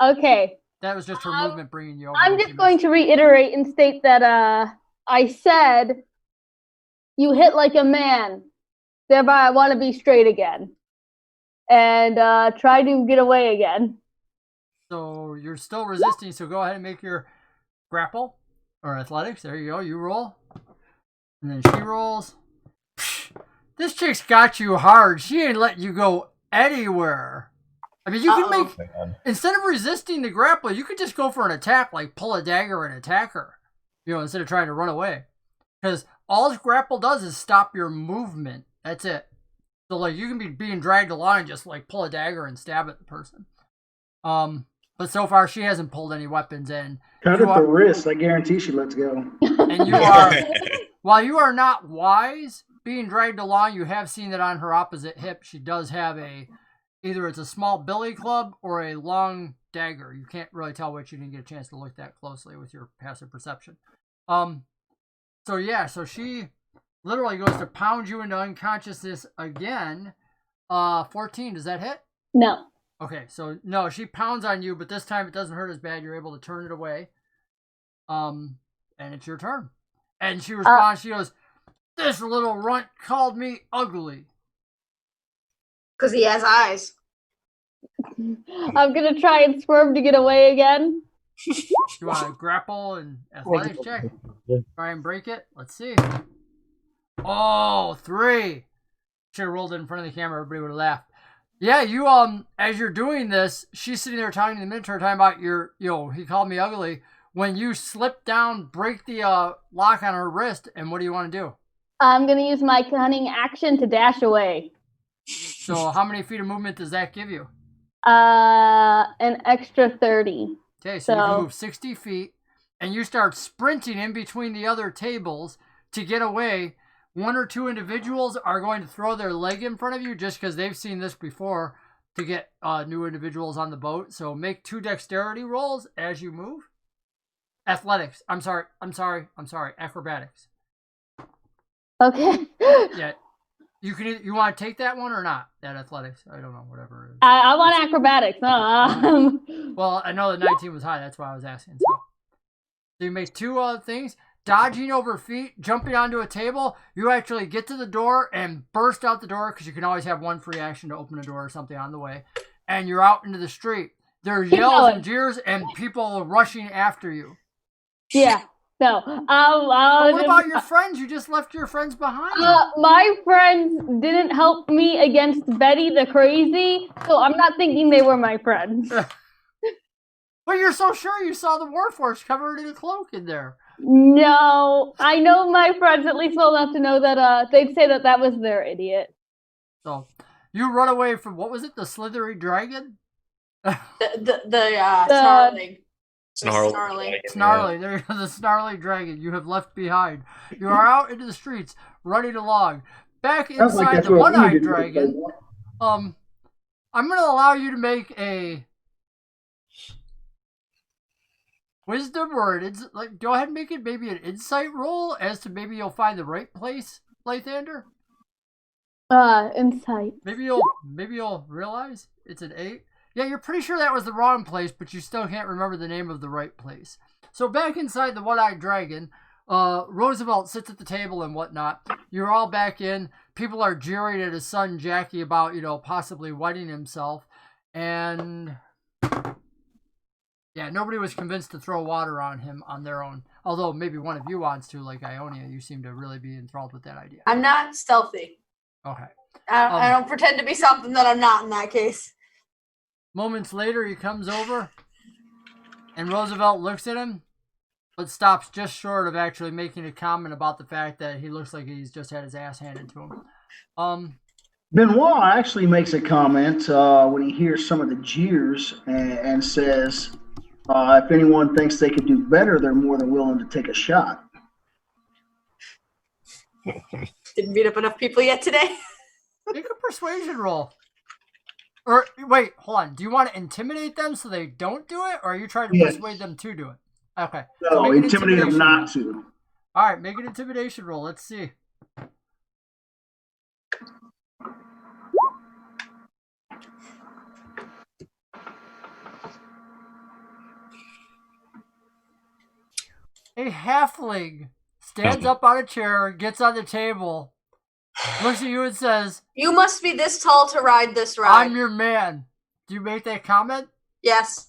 Okay. That was just her movement bringing you over. I'm just going to reiterate and state that I said, you hit like a man. Thereby, I want to be straight again. And try to get away again. So you're still resisting, so go ahead and make your grapple or athletics. There you go. You roll. And then she rolls. This chick's got you hard. She ain't letting you go anywhere. I mean, you can make, instead of resisting the grapple, you could just go for an attack, like pull a dagger and attack her, instead of trying to run away. Because all this grapple does is stop your movement. That's it. So, like, you can be being dragged along and just, like, pull a dagger and stab at the person. But so far, she hasn't pulled any weapons in. Cut at the wrist. I guarantee she lets go. And you are, while you are not wise, being dragged along, you have seen that on her opposite hip, she does have either it's a small billy club or a long dagger. You can't really tell which. You didn't get a chance to look that closely with your passive perception. So she literally goes to pound you into unconsciousness again. 14, does that hit? No. Okay, so no, she pounds on you, but this time it doesn't hurt as bad. You're able to turn it away. And it's your turn. And she responds, she goes, "This little runt called me ugly." Because he has eyes. I'm going to try and swerve to get away again. You want to grapple and athletics check? Try and break it? Let's see. Oh, 3. Should have rolled it in front of the camera. Everybody would have laughed. Yeah, you, as you're doing this, she's sitting there talking to the Minotaur, talking about he called me ugly. When you slip down, break the lock on her wrist, and what do you want to do? I'm going to use my cunning action to dash away. So how many feet of movement does that give you? An extra 30. Okay, so you can move 60 feet, and you start sprinting in between the other tables to get away. 1 or 2 individuals are going to throw their leg in front of you just because they've seen this before to get new individuals on the boat. So make 2 dexterity rolls as you move. Athletics. I'm sorry. Acrobatics. Okay. Yeah. You want to take that one or not? That athletics. I don't know. Whatever it is. I want acrobatics. Well, I know the 19 was high. That's why I was asking. So you make 2 things. Dodging over feet, jumping onto a table, you actually get to the door and burst out the door because you can always have 1 free action to open a door or something on the way. And you're out into the street. There's yells and jeers and people rushing after you. Yeah. No. But what about your friends? You just left your friends behind. My friends didn't help me against Betty the Crazy, so I'm not thinking they were my friends. But you're so sure you saw the Warforged covered in a cloak in there. No, I know my friends at least well enough to know that they'd say that was their idiot. So You run away from, what was it, the slithery dragon? The snarling. Snarling. Snarly, there you go, the snarly dragon you have left behind. You are out into the streets, running along. Back Sounds like inside that's the what we one-eyed did. dragon, I'm going to allow you to make a wisdom or go ahead and make it maybe an insight roll as to maybe you'll find the right place, Lythander. Insight. Maybe you'll realize it's an 8. Yeah, you're pretty sure that was the wrong place, but you still can't remember the name of the right place. So back inside the one-eyed dragon, Roosevelt sits at the table and whatnot. You're all back in. People are jeering at his son Jackie about, possibly wetting himself. And yeah, nobody was convinced to throw water on him on their own. Although maybe one of you wants to, like Ionia. You seem to really be enthralled with that idea. I'm not stealthy. Okay. I don't pretend to be something that I'm not in that case. Moments later, he comes over, and Roosevelt looks at him, but stops just short of actually making a comment about the fact that he looks like he's just had his ass handed to him. Benoit actually makes a comment when he hears some of the jeers and says, if anyone thinks they could do better, they're more than willing to take a shot. Didn't beat up enough people yet today. Make a persuasion roll. Or, wait, hold on. Do you want to intimidate them so they don't do it, or are you trying to persuade them to do it? Okay. No, make an intimidate them not roll. to. All right, make an intimidation roll. Let's see. A halfling stands up on a chair, gets on the table, looks at you and says, "You must be this tall to ride this ride." "I'm your man." Do you make that comment? Yes.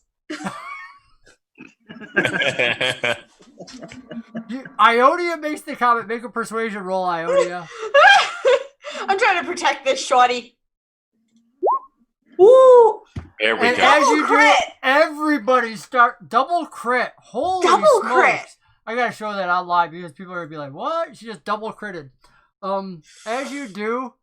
Ionia makes the comment. Make a persuasion roll, Ionia. I'm trying to protect this shorty. Woo! There we And go. as you Double crit! do, everybody start double crit. Holy Double smokes. crit! I gotta show that on live because people are gonna be like, "What? She just double critted." As you do,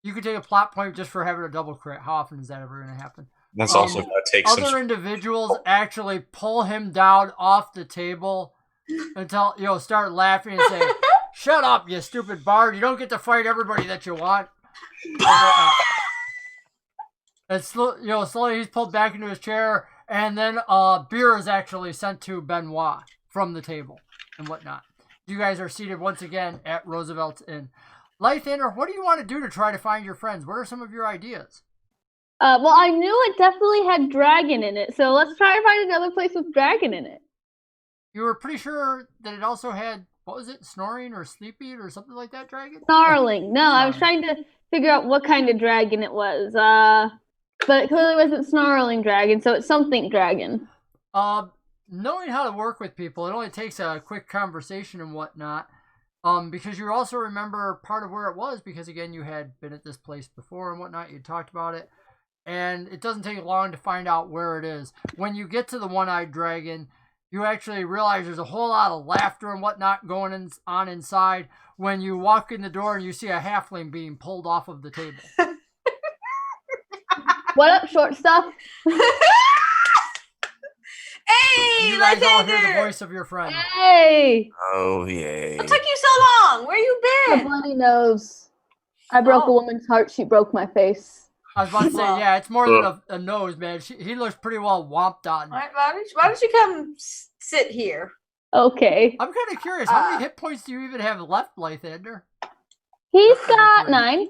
you can take a plot point just for having a double crit. How often is that ever gonna happen? That's also going to take Other some. individuals actually pull him down off the table until start laughing and say, "Shut up, you stupid bard! You don't get to fight everybody that you want." And slowly he's pulled back into his chair, and then beer is actually sent to Benoit from the table and whatnot. You guys are seated once again at Roosevelt's Inn. Lythander, what do you want to do to try to find your friends? What are some of your ideas? Well, I knew it definitely had dragon in it, so let's try to find another place with dragon in it. You were pretty sure that it also had, what was it, snoring or sleeping or something like that, dragon? Snarling. No, I was trying to figure out what kind of dragon it was. But it clearly wasn't snarling dragon, so it's something dragon. Knowing how to work with people, it only takes a quick conversation and whatnot. Because you also remember part of where it was, because again, you had been at this place before and whatnot. You talked about it. And it doesn't take long to find out where it is. When you get to the one-eyed dragon, you actually realize there's a whole lot of laughter and whatnot going on inside when you walk in the door and you see a halfling being pulled off of the table. What up, short stuff? Hey, You guys all hear the Lythander! voice of your friend. Hey! Oh, yay. What took you so long? Where you My been? bloody nose. I broke a woman's heart. She broke my face. I was about to say, yeah, it's more than a nose, man. He looks pretty well womped on. Why don't you come sit here? Okay. I'm kind of curious, how many hit points do you even have left, Lythander? He's got 9.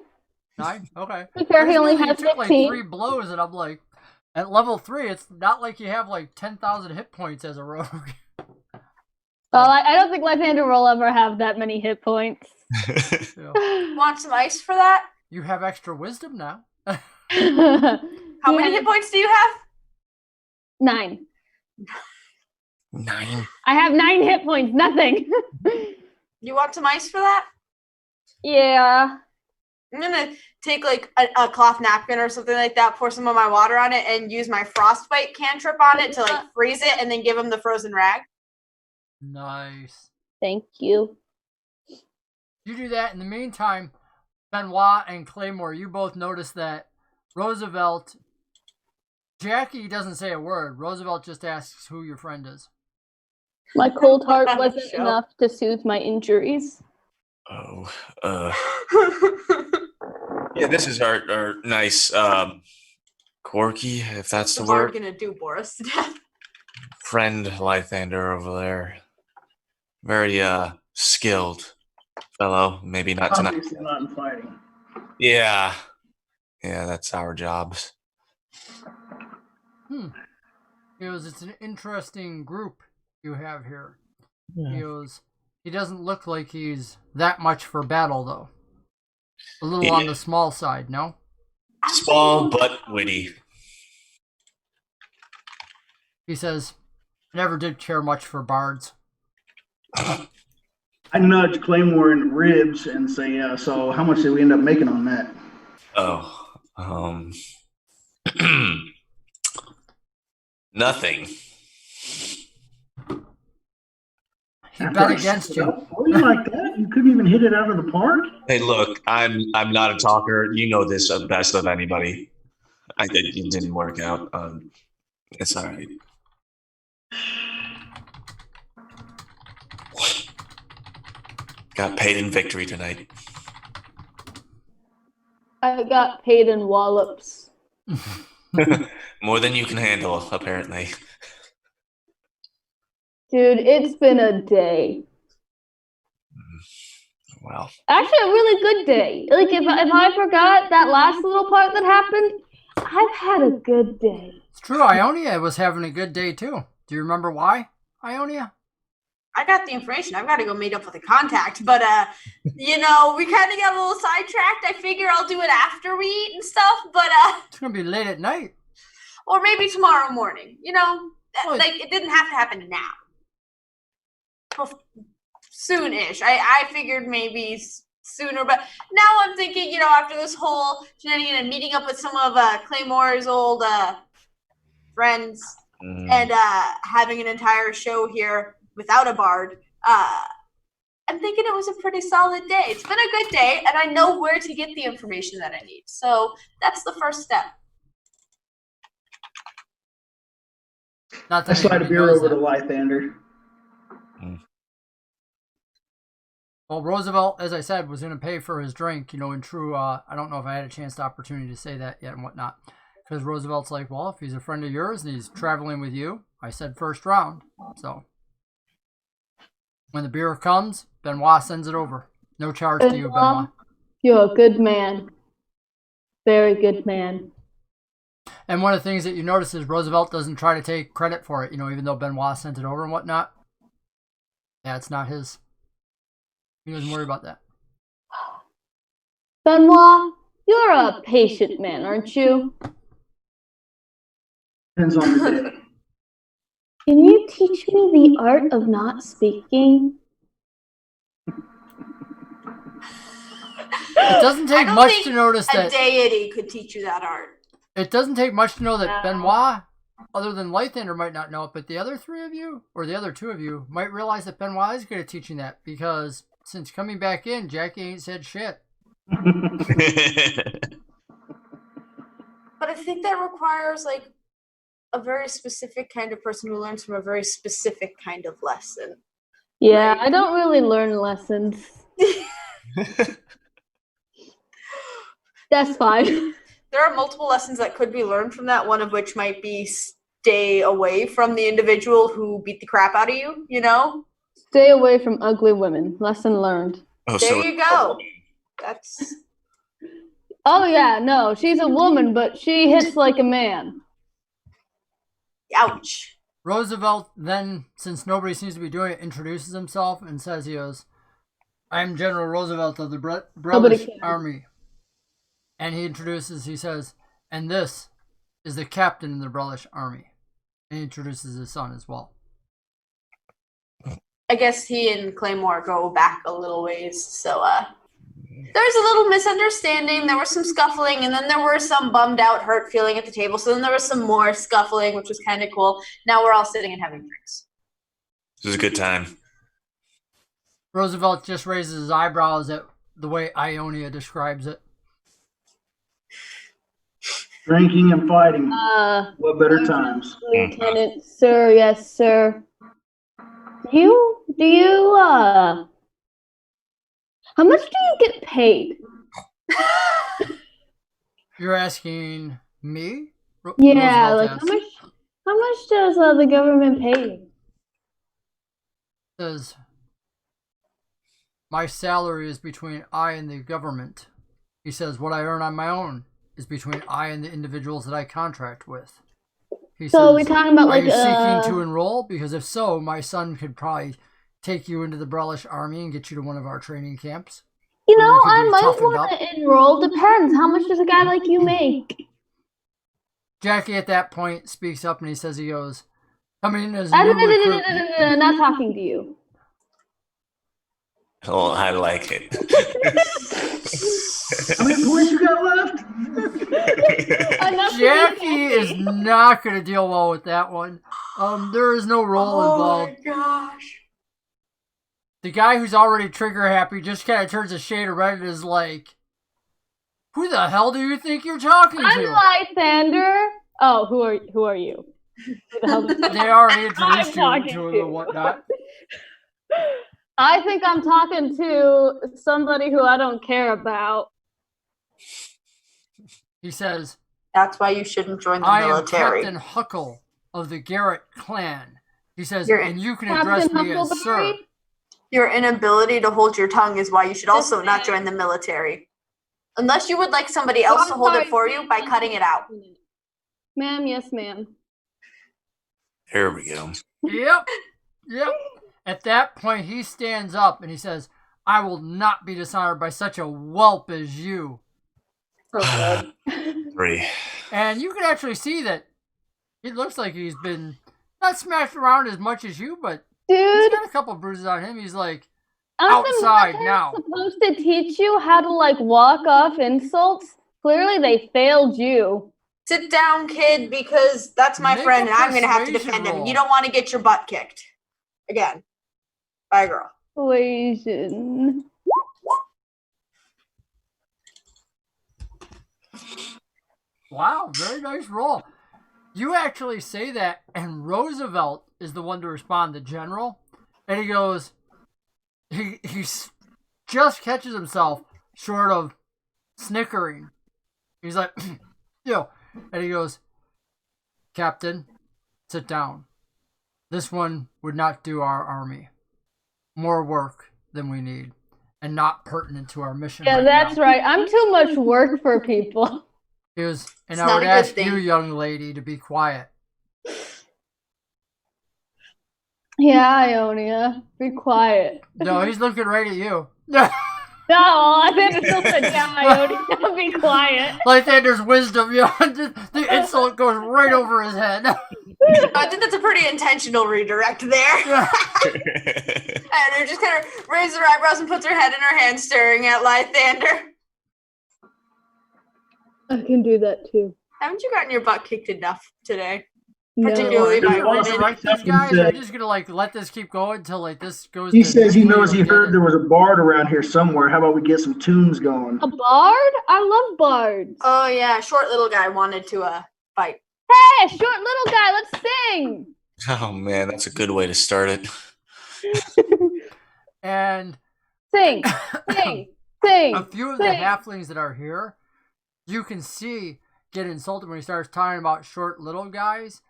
9? Okay. Be fair, he only You has took like 15. 3 blows, and I'm like, at level 3, it's not like you have like 10,000 hit points as a rogue. Well, I don't think Lythander will ever have that many hit points. Want some ice for that? You have extra wisdom now. How many hit points do you have? 9. 9. I have 9 hit points. Nothing. You want some ice for that? Yeah. I'm gonna take like a cloth napkin or something like that, pour some of my water on it, and use my frostbite cantrip on it to like freeze it, and then give him the frozen rag. Nice. Thank you. You do that. In the meantime, Benoit and Claymore, you both notice that Roosevelt, Jackie doesn't say a word. Roosevelt just asks who your friend is. My cold heart On the wasn't show. enough to soothe my injuries. Oh, yeah, this is our nice Corky, if that's the The bard word. gonna do Boris to death. Friend Lythander over there. Very skilled fellow. Maybe not tonight. Obviously not in fighting. Yeah. Yeah, that's our jobs. He goes, it's an interesting group you have here. He goes, he doesn't look like he's that much for battle, though. A little on the small side, no? Small but witty. He says, never did care much for bards. I nudge Claymore in the ribs and say, yeah, so how much did we end up making on that? Oh, nothing. He bet against you. Oh, you like that? You couldn't even hit it out of the park? Hey, look, I'm not a talker. You know this best of anybody. It didn't work out. It's all right. Got paid in victory tonight. I got paid in wallops. More than you can handle, apparently. Dude, it's been a day. Well, Actually, a really good day. Like, if I forgot that last little part that happened, I've had a good day. It's true, Ionia was having a good day, too. Do you remember why, Ionia? I got the information. I've got to go meet up with a contact, but we kind of got a little sidetracked. I figure I'll do it after we eat and stuff, but It's going to be late at night. or maybe tomorrow morning. Well, Like it didn't have to happen now. Soon-ish. I figured maybe sooner, but now I'm thinking, after this whole shenanigan and meeting up with some of Claymore's old friends and having an entire show here without a bard, I'm thinking it was a pretty solid day. It's been a good day, and I know where to get the information that I need. So that's the first step. Not I that slide a anybody beer knows over to that. Lythander. Well, Roosevelt, as I said, was going to pay for his drink, in true, I don't know if I had a chance, opportunity to say that yet and whatnot. Because Roosevelt's like, well, if he's a friend of yours and he's traveling with you, I said first round. So, when the beer comes, Benoit sends it over. No charge to you, Benoit. You're a good man. Very good man. And one of the things that you notice is Roosevelt doesn't try to take credit for it, even though Benoit sent it over and whatnot. Yeah, it's not his. He doesn't worry about that. Benoit, you're a patient man, aren't you? Depends on the day. Can you teach me the art of not speaking? It doesn't take I don't much think to notice a that. deity could teach you that art. It doesn't take much to know that Benoit, other than Lythander, might not know it, but the other three of you, or the other two of you, might realize that Benoit is good at teaching that, because since coming back in, Jackie ain't said shit. But I think that requires a very specific kind of person who learns from a very specific kind of lesson. Yeah, Right. I don't really learn lessons. That's fine. There are multiple lessons that could be learned from that, one of which might be stay away from the individual who beat the crap out of you, Stay away from ugly women. Lesson learned. Oh, There you go. That's Oh, yeah, no, she's a woman, but she hits like a man. ouch. Roosevelt then, since nobody seems to be doing it, introduces himself and says he goes, I'm General Roosevelt of the British cares. Army. And he says, and this is the captain in the British Army. And he introduces his son as well. I guess he and Claymore go back a little ways, so there's a little misunderstanding, there was some scuffling, and then there were some bummed out, hurt feeling at the table, so then there was some more scuffling, which was kind of cool. Now we're all sitting and having drinks. This is a good time. Roosevelt just raises his eyebrows at the way Ionia describes it. Drinking and fighting. What better times? Lieutenant, sir, yes, sir. How much do you get paid? You're asking me? Yeah, Roosevelt like asks. how much does the government pay you? Says, my salary is between I and the government. He says, what I earn on my own is between I and the individuals that I contract with. He So says, we're talking about are like you seeking to enroll? Because if so, my son could probably take you into the Brellish army and get you to one of our training camps. you where know, you could I be might toughened want up. to enroll. Depends. How much does a guy like you make? Jackie at that point speaks up and he goes, coming in as a new recruit. Not talking to you. Oh, I like it. How many points you got left? Enough to be Jackie is happy. not going to deal well with that one. There is no role involved. Oh my gosh. The guy who's already trigger happy just kind of turns a shade of red and is like, who the hell do you think you're talking I'm to? Lysander. Oh, who are you? Who the hell do you They already introduced you talking to him to. and whatnot. I think I'm talking to somebody who I don't care about. He says, That's why you shouldn't join the I am military. Captain Huckle of the Garrett clan. He says, You're and you can address Captain me as sir. Huckleberry? Your inability to hold your tongue is why you should also not join the military. Unless you would like somebody else to hold it for you by cutting it out. Ma'am, yes, ma'am. Here we go. Yep. At that point, he stands up and he says, I will not be dishonored by such a whelp as you. Oh, God. 3. And you can actually see that it looks like he's been not smashed around as much as you, but he's Dude, got a couple bruises on him. He's like, aren't the outside military now. supposed to teach you how to like walk off insults? Clearly, they failed you. Sit down, kid, because that's my Make friend a and I'm going to have to persuasion defend him. roll. You don't want to get your butt kicked. Again. By a girl. Persuasion. wow, very nice roll. You actually say that, and Roosevelt is the one to respond, the general. And he goes, he just catches himself short of snickering. He's like, and he goes, Captain, sit down. This one would not do our army. More work than we need, and not pertinent to our mission. Yeah, right that's now. right. I'm too much work for people. He goes, and It's I not would a good ask thing. you, young lady, to be quiet. Yeah, Ionia, be quiet. No, he's looking right at you. No, I think it's still said, yeah, Ionia, be quiet. Like that, there's wisdom. The insult goes right over his head. I think that's a pretty intentional redirect there. And her just kind of raises her eyebrows and puts her head in her hand, staring at Lysander. I can do that too. Haven't you gotten your butt kicked enough today? No. Particularly by Want to women. write these guys? Are you just gonna like let this keep going until like this goes? He to says he knows he nuclear heard there was a bard around here somewhere. How about we get some tunes going? A bard? I love bards. Oh yeah, short little guy wanted to fight. Hey, short little guy, let's sing. Oh man, that's a good way to start it. And Sing, sing, sing. a few of the sing. halflings that are here, you can see get insulted when he starts talking about short little guys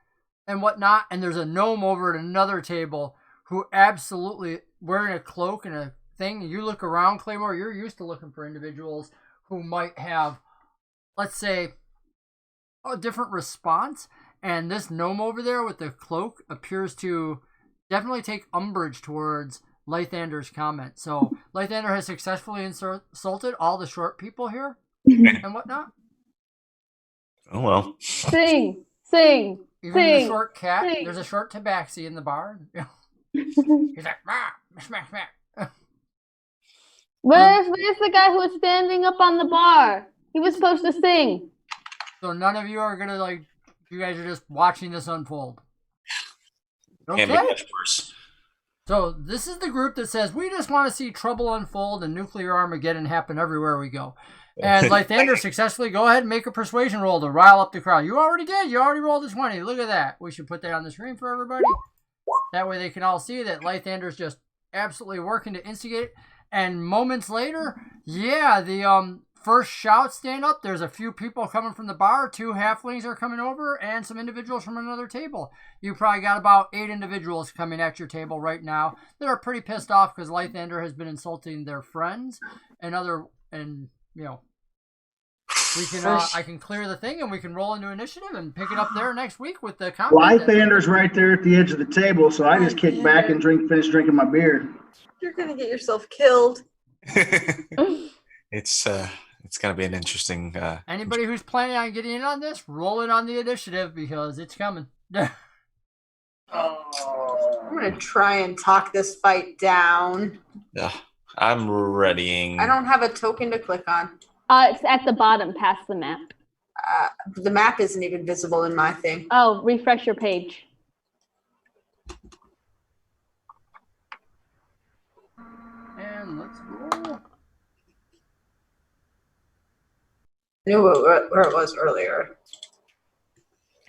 and whatnot. And there's a gnome over at another table who absolutely wearing a cloak and a thing. And you look around, Claymore, you're used to looking for individuals who might have, let's say, a different response. And this gnome over there with the cloak appears to definitely take umbrage towards Lythander's comment. So Lythander has successfully insulted all the short people here and whatnot. Oh well. Sing, sing, Even sing. the short cat. sing. There's a short tabaxi in the bar. He's like, smack, smack. Where's the guy who was standing up on the bar? He was supposed to sing. So none of you are gonna like. You guys are just watching this unfold. Can't Okay. make much worse. So this is the group that says, we just want to see trouble unfold and nuclear Armageddon happen everywhere we go. And Lythander successfully, go ahead and make a persuasion roll to rile up the crowd. You already did. You already rolled a 20. Look at that. We should put that on the screen for everybody. That way they can all see that Lythander's just absolutely working to instigate it. And moments later, yeah, the first shouts stand up. There's a few people coming from the bar. 2 halflings are coming over and some individuals from another table. You probably got about 8 individuals coming at your table right now that are pretty pissed off because Lythander has been insulting their friends and we can I can clear the thing and we can roll into initiative and pick it up there next week with the combat. Lythander's right there at the edge of the table, so I just kick back and finish drinking my beer. You're gonna get yourself killed. It's gonna be an interesting. Anybody who's planning on getting in on this, roll it on the initiative because it's coming. I'm gonna try and talk this fight down. I'm readying. I don't have a token to click on. It's at the bottom, past the map. The map isn't even visible in my thing. Oh, refresh your page. And let's roll. I knew where it was earlier.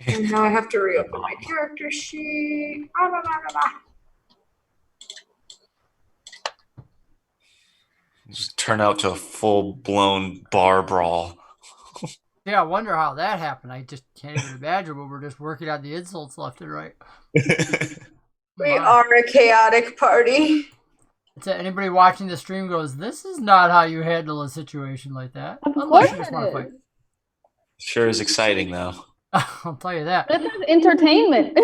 And now I have to reopen my character sheet. Just turn out to a full-blown bar brawl. Yeah, I wonder how that happened. I just can't even imagine, but we're just working on the insults left and right. We are a chaotic party. Anybody watching the stream goes, this is not how you handle a situation like that. Of Unless course you just it want to is. fight. Sure is exciting, though. I'll tell you that. This is entertainment.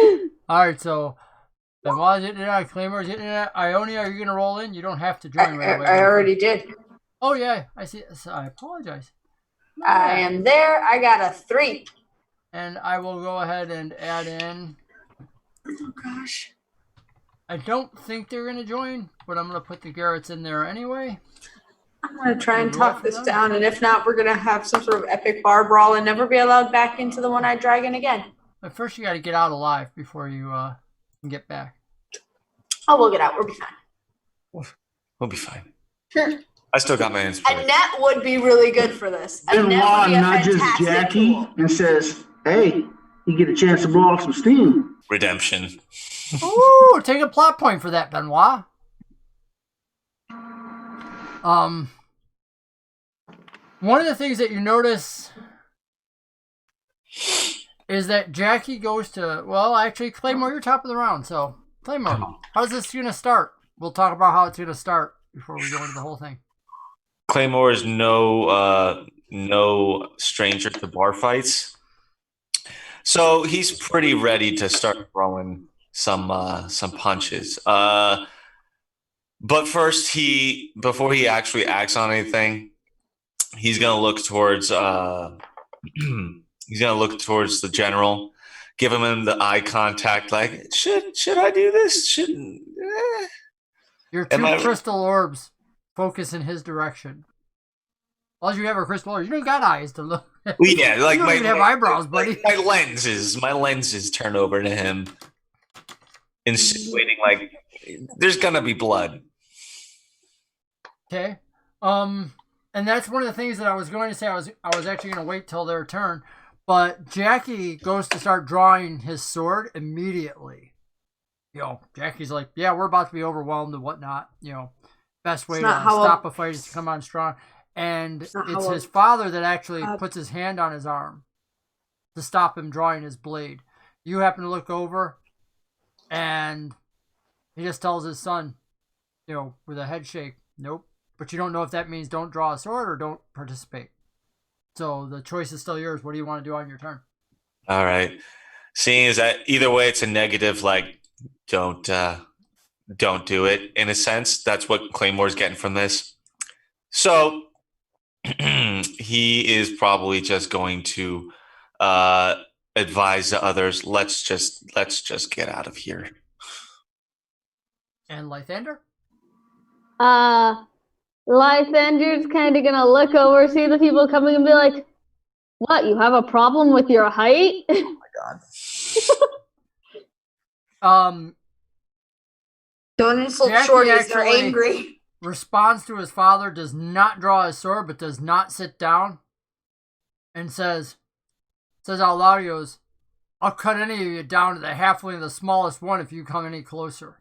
All right, so Benoit's hitting it out, Claymore's hitting it out. Ionia, are you going to roll in? You don't have to join right away. I already did. Oh, yeah, I see. So I apologize. I am there. I got a 3. And I will go ahead and add in. Oh, gosh. I don't think they're going to join, but I'm going to put the Garretts in there anyway. I'm going to try and talk this down, and if not, we're going to have some sort of epic bar brawl and never be allowed back into the one-eyed dragon again. But first, you got to get out alive before you can get back. Oh, we'll get out. We'll be fine. We'll be fine. I still got my A inspiration. net would be really good for this. A net Benoit would be a nudges fantastic Jackie tool. and says, hey, you get a chance to blow off some steam. Redemption. Ooh, take a plot point for that, Benoit. One of the things that you notice is that Jackie goes to, well, actually, Claymore, you're top of the round. So, Claymore, how's this going to start? We'll talk about how it's going to start before we go into the whole thing. Claymore is no stranger to bar fights, so he's pretty ready to start throwing some punches. But first, before he actually acts on anything, he's gonna look towards the general, give him the eye contact, like should I do this? Shouldn't. Your 2 crystal orbs focus in his direction. All you have are crystal orbs. You don't got eyes to look. Well, yeah, like you don't even have eyebrows, buddy. My lenses turn over to him, insinuating like there's gonna be blood. Okay. And that's one of the things that I was going to say. I was actually going to wait till their turn, but Jackie goes to start drawing his sword immediately. Jackie's like, yeah, we're about to be overwhelmed and whatnot. Best way to stop a fight is to come on strong. And it's his father that actually puts his hand on his arm to stop him drawing his blade. You happen to look over, and he just tells his son, with a head shake, nope. But you don't know if that means don't draw a sword or don't participate. So the choice is still yours. What do you want to do on your turn? All right. Seeing as that either way it's a negative, like don't do it in a sense. That's what Claymore's getting from this. So he is probably just going to advise the others, let's just get out of here. And Lythander? Lythander's kind of going to look over, see the people coming and be like, what, you have a problem with your height? Oh my god. Don't insult Jackie shorties. They're actually- angry. responds to his father, does not draw his sword, but does not sit down, and says out loud, he goes, I'll cut any of you down to the halfling of the smallest one if you come any closer.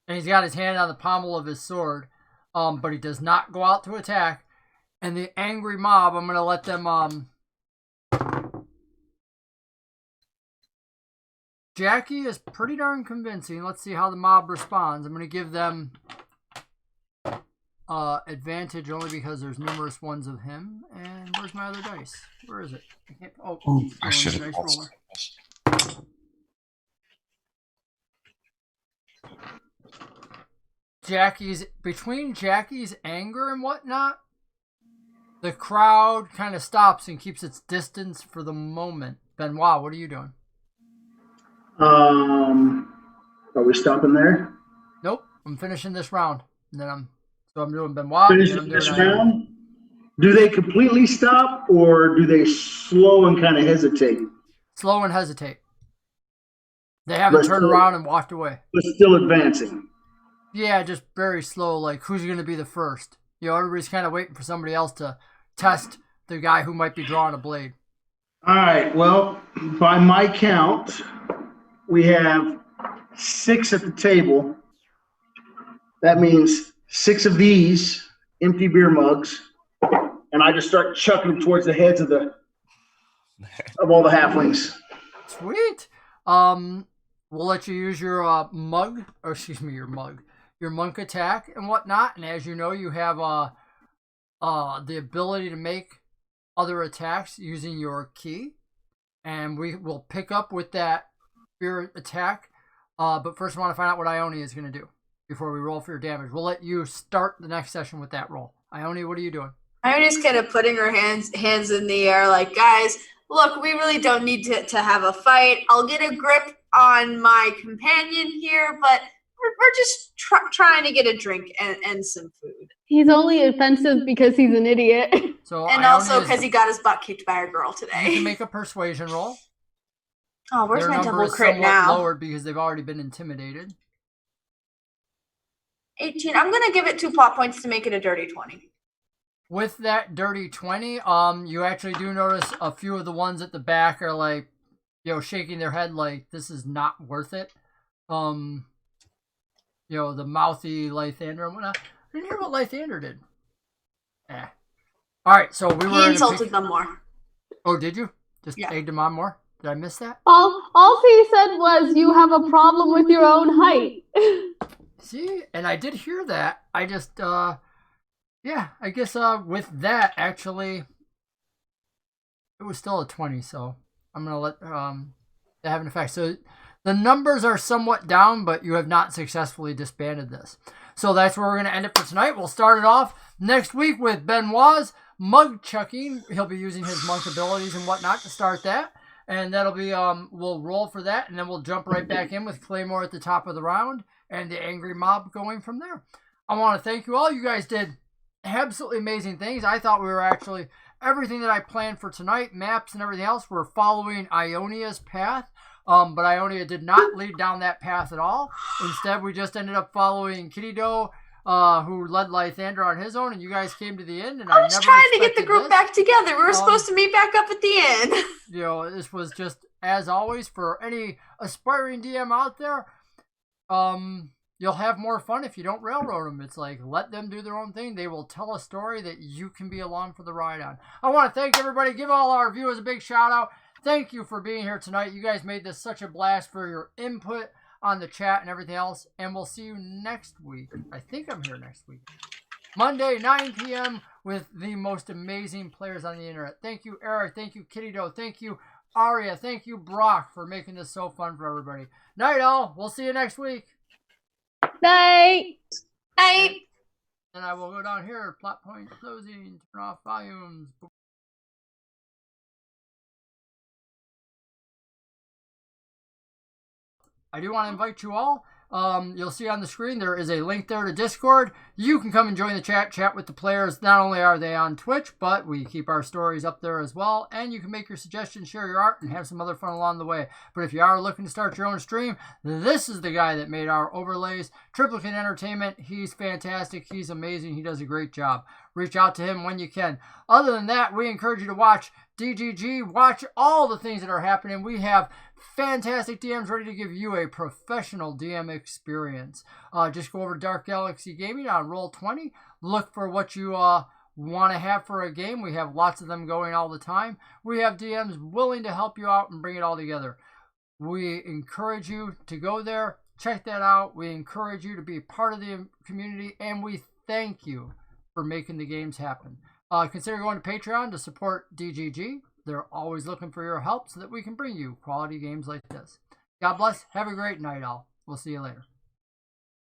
And he's got his hand on the pommel of his sword, but he does not go out to attack. And the angry mob, I'm going to let them... Jackie is pretty darn convincing. Let's see how the mob responds. I'm going to give them advantage only because there's numerous ones of him. And where's my other dice? Where is it? I can't. Oh, I should have. nice roller. Between Jackie's anger and whatnot, the crowd kind of stops and keeps its distance for the moment. Benoit, what are you doing? Are we stopping there? Nope, I'm finishing this round. And then I'm doing Benoit. Finishing this round? Do they completely stop, or do they slow and kind of hesitate? Slow and hesitate. They haven't turned around and walked away. But still advancing. Yeah, just very slow, like who's going to be the first? You know, everybody's kind of waiting for somebody else to test the guy who might be drawing a blade. All right, well, by my count, we have 6 at the table. That means 6 of these empty beer mugs, and I just start chucking them towards the heads of all the halflings. Sweet. We'll let you use your your monk attack and whatnot. And as you know, you have the ability to make other attacks using your key, and we will pick up with that beer attack. But first, I want to find out what Ione is going to do before we roll for your damage. We'll let you start the next session with that roll. Ione, what are you doing? Ione's kind of putting her hands in the air, like, guys, look, we really don't need to have a fight. I'll get a grip on my companion here, but we're just trying to get a drink and some food. He's only offensive because he's an idiot. So and also because he got his butt kicked by a girl today. You can make a persuasion roll. Oh, where's Their my number double is crit somewhat now? lowered because they've already been intimidated. 18. I'm going to give it 2 plot points to make it a dirty 20. With that dirty 20, you actually do notice a few of the ones at the back are like, you know, shaking their head like this is not worth it. You know, the mouthy Lythander and whatnot. I didn't hear what Lythander did. All right, so we were. He insulted them more. Oh, did you? Just Yeah. egged them on more? Did I miss that? All he said was, you have a problem with your own height. See, and I did hear that. I just, yeah, I guess with that, actually, it was still a 20, so I'm going to let that have an effect. So the numbers are somewhat down, but you have not successfully disbanded this. So that's where we're going to end it for tonight. We'll start it off next week with Benoit's mug chucking. He'll be using his monk abilities and whatnot to start that. And that'll be, we'll roll for that, and then we'll jump right back in with Claymore at the top of the round and the angry mob going from there. I want to thank you all. You guys did absolutely amazing things. I thought we were actually, everything that I planned for tonight, maps and everything else, were following Ionia's path. But Ionia did not lead down that path at all. Instead, we just ended up following Kitty Doe, who led Lythander on his own, and you guys came to the end. And I was trying to get the group back together. We were supposed to meet back up at the end. You know, this was just, as always, for any aspiring DM out there, you'll have more fun if you don't railroad them. It's like, let them do their own thing. They will tell a story that you can be along for the ride on. I want to thank everybody. Give all our viewers a big shout out. Thank you for being here tonight. You guys made this such a blast for your input on the chat and everything else. And we'll see you next week. I think I'm here next week. Monday, 9 p.m. with the most amazing players on the internet. Thank you, Eric. Thank you, Kitty Doe. Thank you, Aria. Thank you, Brock, for making this so fun for everybody. Night, all. We'll see you next week. Night. Night. And I will go down here. Plot point closing. Turn off volumes. I do want to invite you all You'll see on the screen there is a link there to Discord. You can come and join the chat with the players. Not only are they on Twitch, but we keep our stories up there as well. And you can make your suggestions, share your art, and have some other fun along the way. But if you are looking to start your own stream, this is the guy that made our overlays. Triplicate Entertainment. He's fantastic. He's amazing. He does a great job. Reach out to him when you can. Other than that, we encourage you to watch DGG. Watch all the things that are happening. We have fantastic DMs ready to give you a professional DM experience. Just go over to Dark Galaxy Gaming on Roll20. Look for what you want to have for a game. We have lots of them going all the time. We have DMs willing to help you out and bring it all together. We encourage you to go there, check that out. We encourage you to be part of the community, and we thank you for making the games happen. Consider going to Patreon to support DGG. They're always looking for your help so that we can bring you quality games like this. God bless. Have a great night, all. We'll see you later.